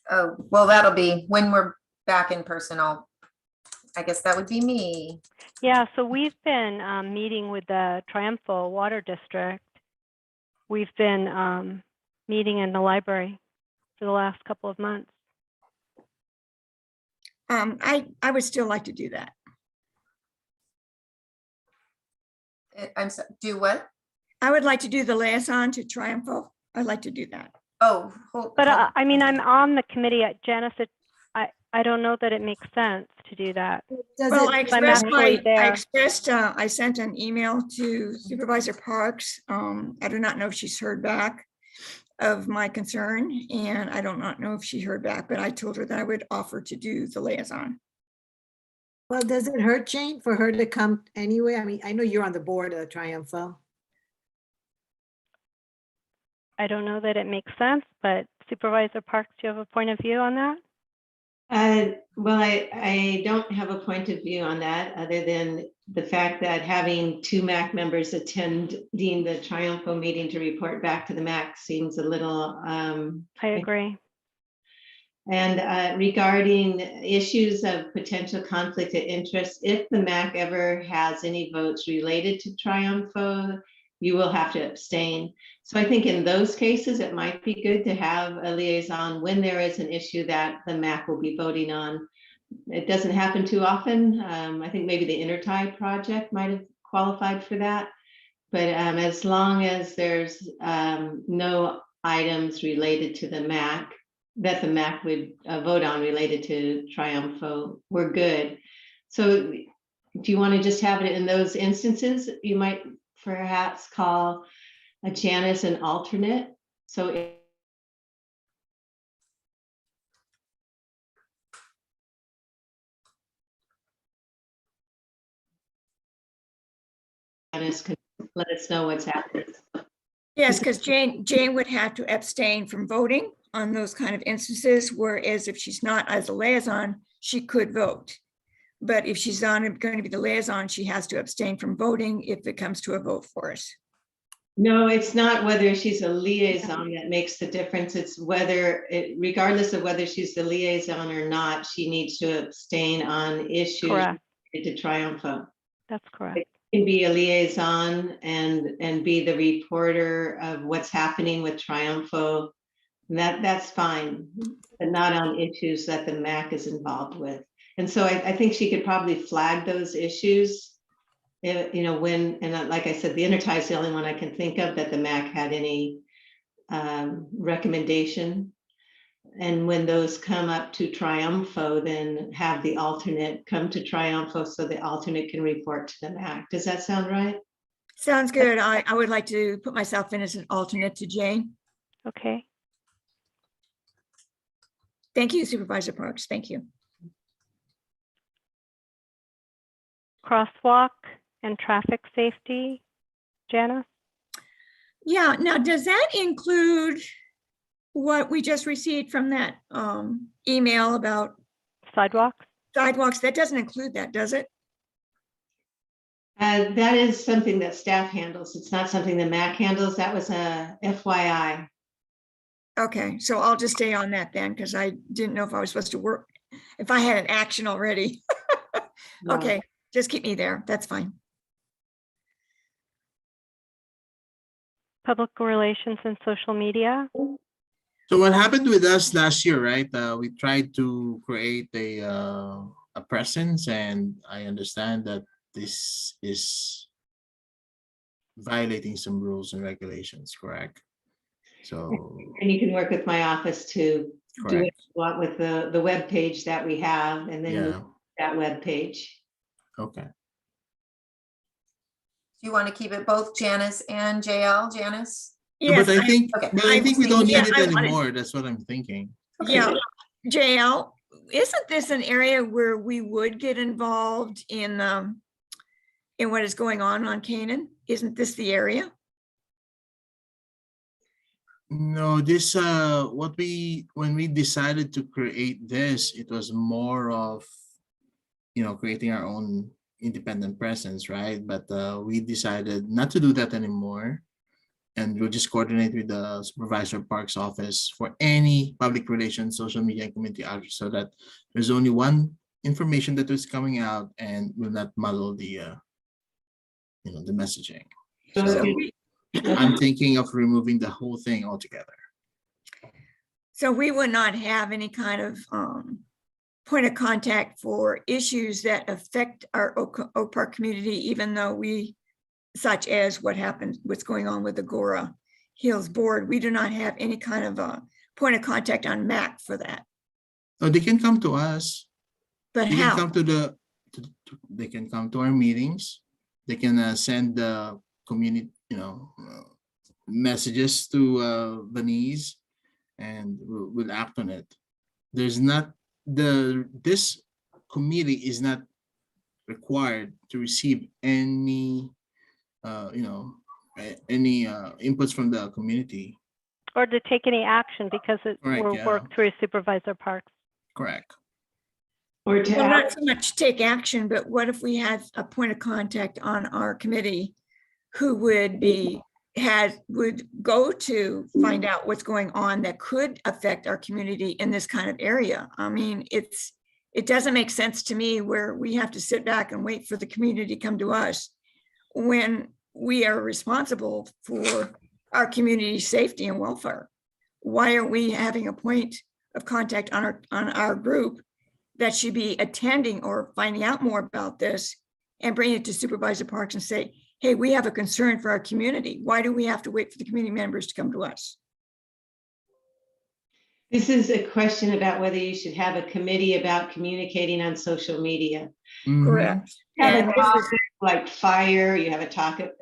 [SPEAKER 2] Oh, well, that'll be when we're back in person. I guess that would be me.
[SPEAKER 1] yeah, so we've been meeting with the Triumphal Water District. We've been meeting in the library for the last couple of months.
[SPEAKER 9] I would still like to do that.
[SPEAKER 2] Do what?
[SPEAKER 9] I would like to do the liaison to Triumphal. I'd like to do that.
[SPEAKER 2] Oh,
[SPEAKER 1] But I mean, I'm on the committee at Janice. I don't know that it makes sense to do that.
[SPEAKER 9] Well, I
[SPEAKER 1] I'm actually there.
[SPEAKER 9] I sent an email to Supervisor Parks. I do not know if she's heard back of my concern, and I do not know if she heard back, but I told her that I would offer to do the liaison.
[SPEAKER 3] Well, does it hurt, Jane, for her to come anyway? I mean, I know you're on the board of Triumphal.
[SPEAKER 1] I don't know that it makes sense, but Supervisor Parks, do you have a point of view on that?
[SPEAKER 11] Well, I don't have a point of view on that, other than the fact that having two MAC members attending the Triumphal meeting to report back to the MAC seems a little.
[SPEAKER 1] I agree.
[SPEAKER 11] And regarding issues of potential conflict of interest, if the MAC ever has any votes related to Triumphal, you will have to abstain. So I think in those cases, it might be good to have a liaison when there is an issue that the MAC will be voting on. It doesn't happen too often. I think maybe the Intertie project might have qualified for that. But as long as there's no items related to the MAC, that the MAC would vote on related to Triumphal, we're good. So do you want to just have it in those instances? You might perhaps call a Janice an alternate. So Janice can let us know what's happening.
[SPEAKER 9] Yes, because Jane would have to abstain from voting on those kind of instances, whereas if she's not as a liaison, she could vote. But if she's going to be the liaison, she has to abstain from voting if it comes to a vote for us.
[SPEAKER 11] No, it's not whether she's a liaison that makes the difference. It's whether, regardless of whether she's the liaison or not, she needs to abstain on issues
[SPEAKER 1] Correct.
[SPEAKER 11] related to Triumphal.
[SPEAKER 1] That's correct.
[SPEAKER 11] Can be a liaison and be the reporter of what's happening with Triumphal. That's fine, but not on issues that the MAC is involved with. And so I think she could probably flag those issues. You know, when, and like I said, the Intertie is the only one I can think of that the MAC had any recommendation. And when those come up to Triumphal, then have the alternate come to Triumphal so the alternate can report to the MAC. Does that sound right?
[SPEAKER 9] Sounds good. I would like to put myself in as an alternate to Jane.
[SPEAKER 1] Okay.
[SPEAKER 9] Thank you, Supervisor Parks. Thank you.
[SPEAKER 1] Crosswalk and traffic safety, Janice?
[SPEAKER 9] Yeah, now does that include what we just received from that email about
[SPEAKER 1] sidewalks?
[SPEAKER 9] Sidewalks, that doesn't include that, does it?
[SPEAKER 11] That is something that staff handles. It's not something the MAC handles. That was a FYI.
[SPEAKER 9] Okay, so I'll just stay on that then, because I didn't know if I was supposed to work, if I had an action already.
[SPEAKER 11] No.
[SPEAKER 9] Okay, just keep me there. That's fine.
[SPEAKER 1] Public relations and social media.
[SPEAKER 4] So what happened with us last year, right? We tried to create a presence, and I understand that this is violating some rules and regulations, correct? So,
[SPEAKER 11] And you can work with my office to do
[SPEAKER 4] correct.
[SPEAKER 11] it with the web page that we have, and then
[SPEAKER 4] Yeah.
[SPEAKER 11] move that web page.
[SPEAKER 4] Okay.
[SPEAKER 2] Do you want to keep it both Janice and JL? Janice?
[SPEAKER 9] Yes,
[SPEAKER 4] But I think,
[SPEAKER 2] Okay.
[SPEAKER 4] but I think we don't
[SPEAKER 9] yeah,
[SPEAKER 4] need it
[SPEAKER 9] I wanted-
[SPEAKER 4] anymore. That's what I'm thinking.
[SPEAKER 9] Yeah, JL, isn't this an area where we would get involved in what is going on Canaan? Isn't this the area?
[SPEAKER 4] No, this when we decided to create this, it was more of, you know, creating our own independent presence, right? But we decided not to do that anymore, and we'll just coordinate with the supervisor of parks office for any public relations, social media, and community outreach, so that there's only one information that is coming out and will not muddle the you know, the messaging. So I'm thinking of removing the whole thing altogether.
[SPEAKER 9] So we would not have any kind of point of contact for issues that affect our Oak Park community, even though we, such as what's going on with the Agora Hills Board, we do not have any kind of a point of contact on MAC for that.
[SPEAKER 4] Oh, they can come to us.
[SPEAKER 9] But
[SPEAKER 4] they
[SPEAKER 9] how?
[SPEAKER 4] can come to they can come to our meetings. They can send the community, you know, messages to Venice, and we'll act on it. There's not this committee is not required to receive any you know, any inputs from the community.
[SPEAKER 1] Or to take any action, because it
[SPEAKER 4] Correct,
[SPEAKER 1] will
[SPEAKER 4] yeah.
[SPEAKER 1] work through Supervisor Parks.
[SPEAKER 4] Correct.
[SPEAKER 11] Or to
[SPEAKER 9] Well, not so much take action, but what if we had a point of contact on our committee who would go to find out what's going on that could affect our community in this kind of area? I mean, it doesn't make sense to me where we have to sit back and wait for the community to come to us when we are responsible for our community's safety and welfare. Why are we having a point of contact on our group that should be attending or finding out more about this and bring it to Supervisor Parks and say, hey, we have a concern for our community. Why do we have to wait for the community members to come to us?
[SPEAKER 11] This is a question about whether you should have a committee about communicating on social media.
[SPEAKER 9] Correct.
[SPEAKER 11] You have
[SPEAKER 9] And
[SPEAKER 11] a topic like fire, you have a topic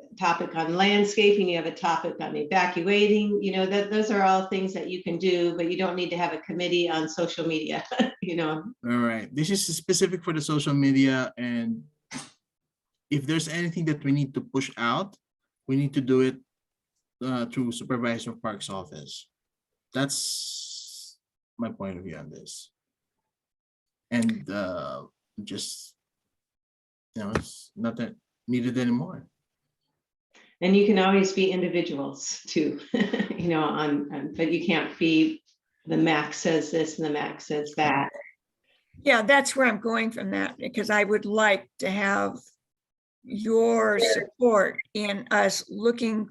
[SPEAKER 11] on landscaping, you have a topic on evacuating, you know, those are all things that you can do, but you don't need to have a committee on social media, you know.
[SPEAKER 4] All right. This is specific for the social media, and if there's anything that we need to push out, we need to do it through Supervisor Parks office. That's my point of view on this. And just, you know, it's not that needed anymore.
[SPEAKER 11] And you can always be individuals too, you know, but you can't be the MAC says this and the MAC says that.
[SPEAKER 9] yeah, that's where I'm going from that, because I would like to have your support in us looking,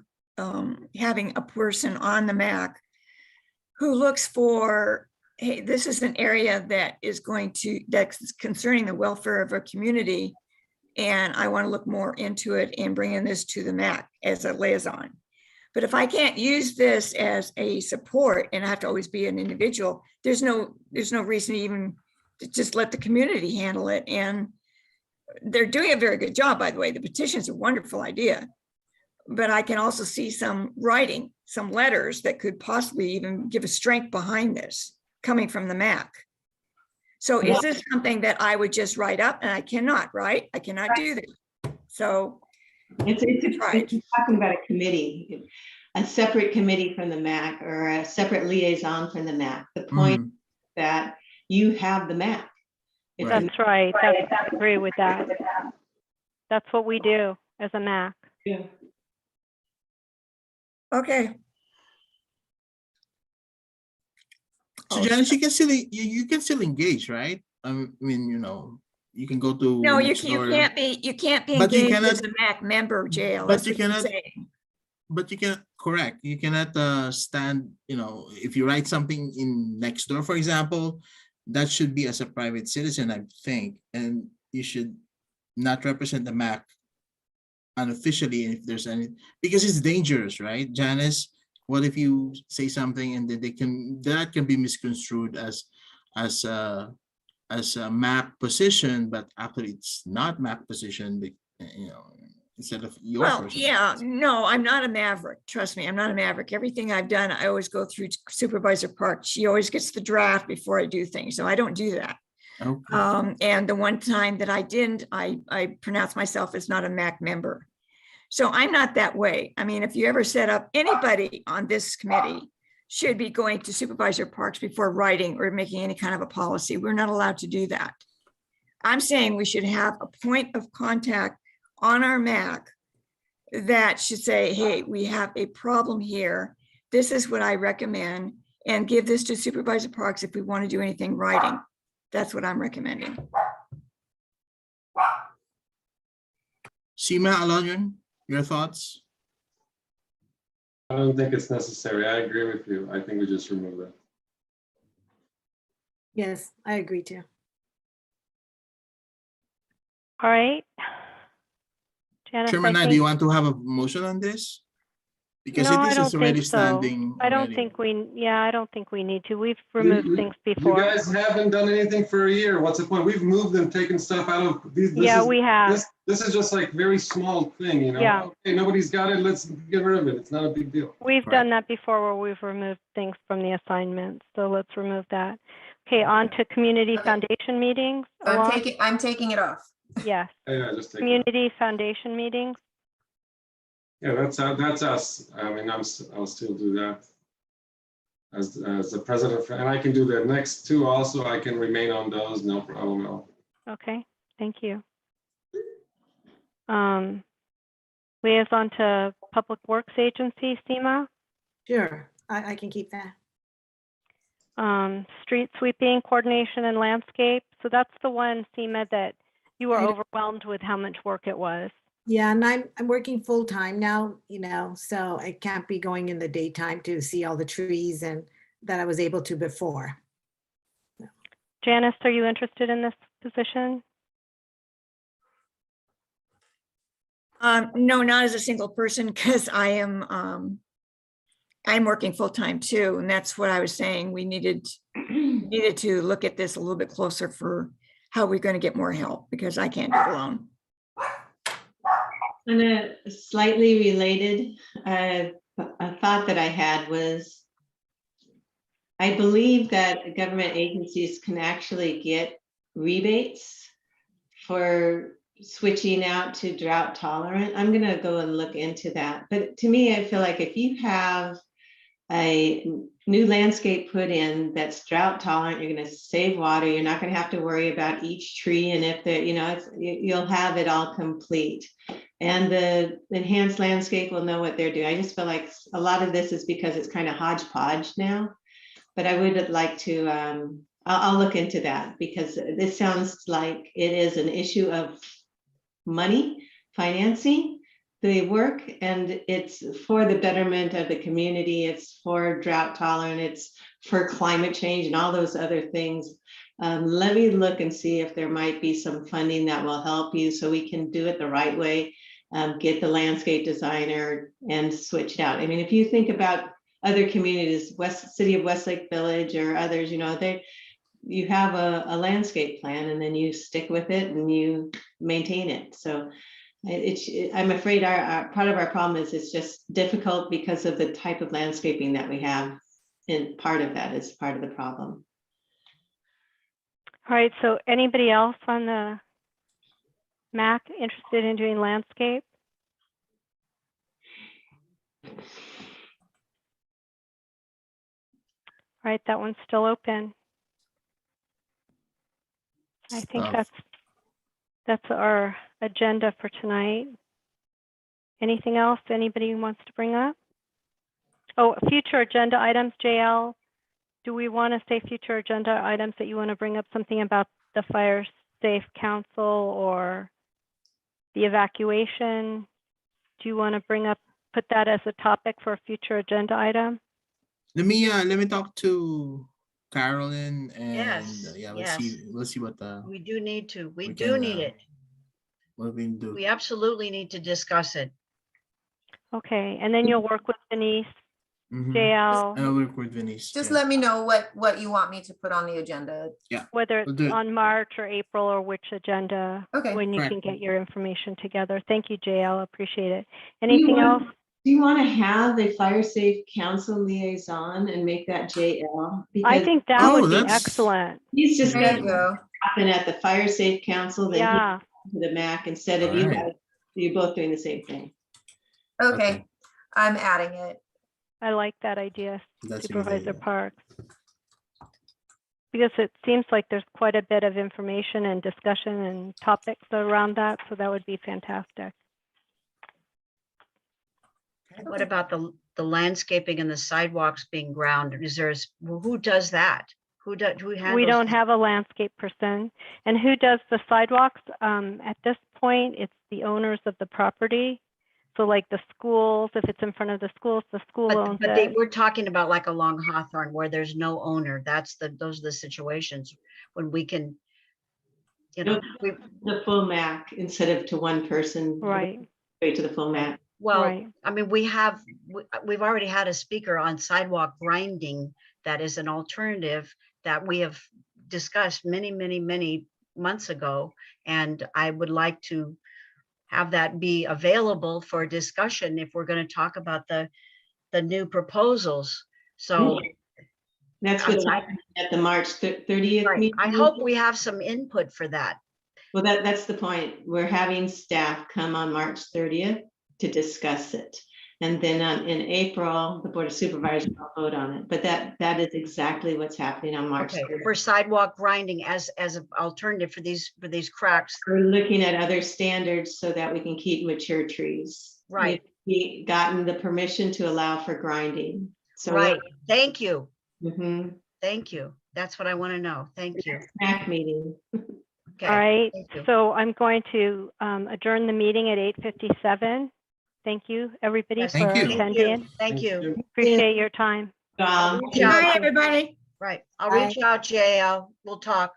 [SPEAKER 9] having a person on the MAC who looks for, hey, this is an area that is that's concerning the welfare of our community. And I want to look more into it and bringing this to the MAC as a liaison. But if I can't use this as a support and I have to always be an individual, there's no reason even to just let the community handle it. And they're doing a very good job, by the way. The petition is a wonderful idea. But I can also see some writing, some letters that could possibly even give a strength behind this coming from the MAC. So is this something that I would just write up? And I cannot, right? I cannot do that. So
[SPEAKER 11] it's talking about a committee, a separate committee from the MAC or a separate liaison from the MAC. The point that you have the MAC.
[SPEAKER 1] That's right. I agree with that. That's what we do as a MAC.
[SPEAKER 11] Yeah.
[SPEAKER 9] Okay.
[SPEAKER 4] So Janice, you can still engage, right? I mean, you know, you can go to
[SPEAKER 9] no, you can't be
[SPEAKER 4] but you
[SPEAKER 9] engaged
[SPEAKER 4] cannot,
[SPEAKER 9] as a MAC member, jail.
[SPEAKER 4] But you cannot. But you can correct. You cannot stand. You know, if you write something in Nextdoor, for example, that should be as a private citizen, I think, and you should not represent the MAC unofficially, if there's any, because it's dangerous, right, Janice? What if you say something and then that can be misconstrued as a MAC position, but actually it's not MAC position, you know, instead of your
[SPEAKER 9] Well,
[SPEAKER 4] person.
[SPEAKER 9] yeah, no, I'm not a maverick. Trust me, I'm not a maverick. Everything I've done, I always go through Supervisor Park. She always gets the draft before I do things, so I don't do that.
[SPEAKER 4] Okay.
[SPEAKER 9] And the one time that I didn't, I pronounced myself as not a MAC member. So I'm not that way. I mean, if you ever set up, anybody on this committee should be going to Supervisor Parks before writing or making any kind of a policy. We're not allowed to do that. I'm saying we should have a point of contact on our MAC that should say, hey, we have a problem here. This is what I recommend, and give this to Supervisor Parks if we want to do anything writing. That's what I'm recommending.
[SPEAKER 4] Seema Alonyan, your thoughts?
[SPEAKER 7] I don't think it's necessary. I agree with you. I think we just remove that.
[SPEAKER 3] Yes, I agree too.
[SPEAKER 1] All right. Janice,
[SPEAKER 4] Chairman Nye, do
[SPEAKER 1] think-
[SPEAKER 4] you want to have a motion on this? Because
[SPEAKER 1] No,
[SPEAKER 4] it
[SPEAKER 1] I
[SPEAKER 4] is
[SPEAKER 1] don't
[SPEAKER 4] already
[SPEAKER 1] think so.
[SPEAKER 4] standing.
[SPEAKER 1] I don't
[SPEAKER 4] already.
[SPEAKER 1] think I don't think we need to. We've removed things
[SPEAKER 7] You
[SPEAKER 1] before.
[SPEAKER 7] guys haven't done anything for a year. What's the point? We've moved and taken stuff out of these.
[SPEAKER 1] Yeah, we have.
[SPEAKER 7] This is just like very small thing, you know?
[SPEAKER 1] Yeah.
[SPEAKER 7] Okay, nobody's got it. Let's get rid of it. It's not a big deal.
[SPEAKER 1] We've done that before where we've removed things from the assignments. So let's remove that. Okay, on to community foundation meetings.
[SPEAKER 2] I'm taking it off.
[SPEAKER 1] Yes.
[SPEAKER 7] Yeah, just take it.
[SPEAKER 1] Community foundation meetings.
[SPEAKER 7] Yeah, that's us. I mean, I'll still do that as the president, and I can do the next two also. I can remain on those, no problem at all.
[SPEAKER 1] Okay, thank you. Liaison to Public Works Agency, SEMA.
[SPEAKER 3] Sure, I can keep that.
[SPEAKER 1] Street sweeping coordination and landscape. So that's the one, SEMA, that you were overwhelmed with how much work it was.
[SPEAKER 3] Yeah, and I'm working full time now, you know, so I can't be going in the daytime to see all the trees and that I was able to before.
[SPEAKER 1] Janice, are you interested in this position?
[SPEAKER 9] No, not as a single person, because I'm working full time too, and that's what I was saying. We needed to look at this a little bit closer for how we're going to get more help, because I can't do it alone.
[SPEAKER 11] On a slightly related, a thought that I had was, I believe that government agencies can actually get rebates for switching out to drought tolerant. I'm gonna go and look into that. But to me, I feel like if you have a new landscape put in that's drought tolerant, you're going to save water. You're not going to have to worry about each tree, and if the, you know, you'll have it all complete. And the enhanced landscape will know what they're doing. I just feel like a lot of this is because it's kind of hodgepodge now. But I would like to, I'll look into that, because this sounds like it is an issue of money, financing the work, and it's for the betterment of the community. It's for drought tolerant, it's for climate change and all those other things. Let me look and see if there might be some funding that will help you so we can do it the right way, get the landscape designer and switch it out. I mean, if you think about other communities, City of Westlake Village or others, you know, you have a landscape plan and then you stick with it and you maintain it. So I'm afraid our part of our problem is it's just difficult because of the type of landscaping that we have, and part of that is part of the problem.
[SPEAKER 1] All right, so anybody else on the MAC interested in doing landscape? All right, that one's still open. I think that's our agenda for tonight. Anything else anybody wants to bring up? Oh, future agenda items, JL. Do we want to say future agenda items that you want to bring up something about the Fire Safe Council or the evacuation? Do you want to put that as a topic for a future agenda item?
[SPEAKER 4] Let me talk to Carolyn and
[SPEAKER 13] Yes,
[SPEAKER 4] yeah,
[SPEAKER 13] yes.
[SPEAKER 4] let's see what
[SPEAKER 13] We do need to. We
[SPEAKER 4] we
[SPEAKER 13] do
[SPEAKER 4] can,
[SPEAKER 13] need it.
[SPEAKER 4] what we do.
[SPEAKER 13] We absolutely need to discuss it.
[SPEAKER 1] Okay, and then you'll work with Denise,
[SPEAKER 4] Mhm.
[SPEAKER 1] JL,
[SPEAKER 4] And I'll work with Venice.
[SPEAKER 2] Just
[SPEAKER 4] yeah.
[SPEAKER 2] let me know what you want me to put on the agenda.
[SPEAKER 4] Yeah.
[SPEAKER 1] whether
[SPEAKER 4] We'll
[SPEAKER 1] it's
[SPEAKER 4] do it.
[SPEAKER 1] on March or April or which agenda,
[SPEAKER 2] Okay.
[SPEAKER 1] when you
[SPEAKER 4] Right.
[SPEAKER 1] can get your information together. Thank you, JL, appreciate it.
[SPEAKER 11] Do you
[SPEAKER 1] Anything
[SPEAKER 11] want-
[SPEAKER 1] else?
[SPEAKER 11] Do you want to have a fire safe council liaison and make that JL?
[SPEAKER 1] I
[SPEAKER 11] Because
[SPEAKER 1] think that
[SPEAKER 4] Oh,
[SPEAKER 1] would be
[SPEAKER 4] that's-
[SPEAKER 1] excellent.
[SPEAKER 11] he's just
[SPEAKER 2] There
[SPEAKER 11] got
[SPEAKER 2] you go.
[SPEAKER 11] happen at the fire safe council, then
[SPEAKER 1] Yeah,
[SPEAKER 11] to the MAC instead of you
[SPEAKER 4] Alright.
[SPEAKER 11] guys, you both doing the same thing.
[SPEAKER 2] Okay, I'm adding it.
[SPEAKER 1] I like that idea,
[SPEAKER 4] That's a good
[SPEAKER 1] Supervisor
[SPEAKER 4] idea.
[SPEAKER 1] Parks. Because it seems like there's quite a bit of information and discussion and topics around that, so that would be fantastic.
[SPEAKER 13] What about the landscaping and the sidewalks being ground? Is there, who does that? Who handles?
[SPEAKER 1] We don't
[SPEAKER 13] that?
[SPEAKER 1] have a landscape person. And who does the sidewalks? At this point, it's the owners of the property. So like the schools, if it's in front of the schools, the school owns
[SPEAKER 13] But
[SPEAKER 1] it.
[SPEAKER 13] we're talking about like along Hawthorne where there's no owner. Those are the situations when we can, you know,
[SPEAKER 11] The full MAC instead of to one person.
[SPEAKER 1] Right,
[SPEAKER 11] Straight to the full MAC.
[SPEAKER 13] well,
[SPEAKER 1] right.
[SPEAKER 13] I mean, we've already had a speaker on sidewalk grinding. That is an alternative that we have discussed many months ago. And I would like to have that be available for discussion if we're going to talk about the new proposals. So
[SPEAKER 11] That's what's happening at the March 30th
[SPEAKER 13] right.
[SPEAKER 11] meeting.
[SPEAKER 13] I hope we have some input for that.
[SPEAKER 11] Well, that's the point. We're having staff come on March 30th to discuss it. And then in April, the Board of Supervisors will vote on it. But that is exactly what's happening on March
[SPEAKER 13] Okay,
[SPEAKER 11] 30th.
[SPEAKER 13] for sidewalk grinding as an alternative for these cracks.
[SPEAKER 11] We're looking at other standards so that we can keep mature trees.
[SPEAKER 13] Right.
[SPEAKER 11] We've gotten the permission to allow for grinding. So
[SPEAKER 13] Right. Thank you.
[SPEAKER 11] Mhm.
[SPEAKER 13] Thank you. That's what I want to know. Thank you.
[SPEAKER 11] MAC meeting.
[SPEAKER 13] Okay.
[SPEAKER 1] All right,
[SPEAKER 13] Thank you.
[SPEAKER 1] so I'm going to adjourn the meeting at 8:57. Thank you, everybody,
[SPEAKER 13] Yes,
[SPEAKER 1] for
[SPEAKER 4] Thank you.
[SPEAKER 1] attending.
[SPEAKER 13] Thank you.
[SPEAKER 1] Appreciate your time.
[SPEAKER 13] I'll reach
[SPEAKER 9] Good
[SPEAKER 13] out
[SPEAKER 9] night,
[SPEAKER 13] to-
[SPEAKER 9] everybody.
[SPEAKER 13] Right. I'll reach out, JL. We'll talk.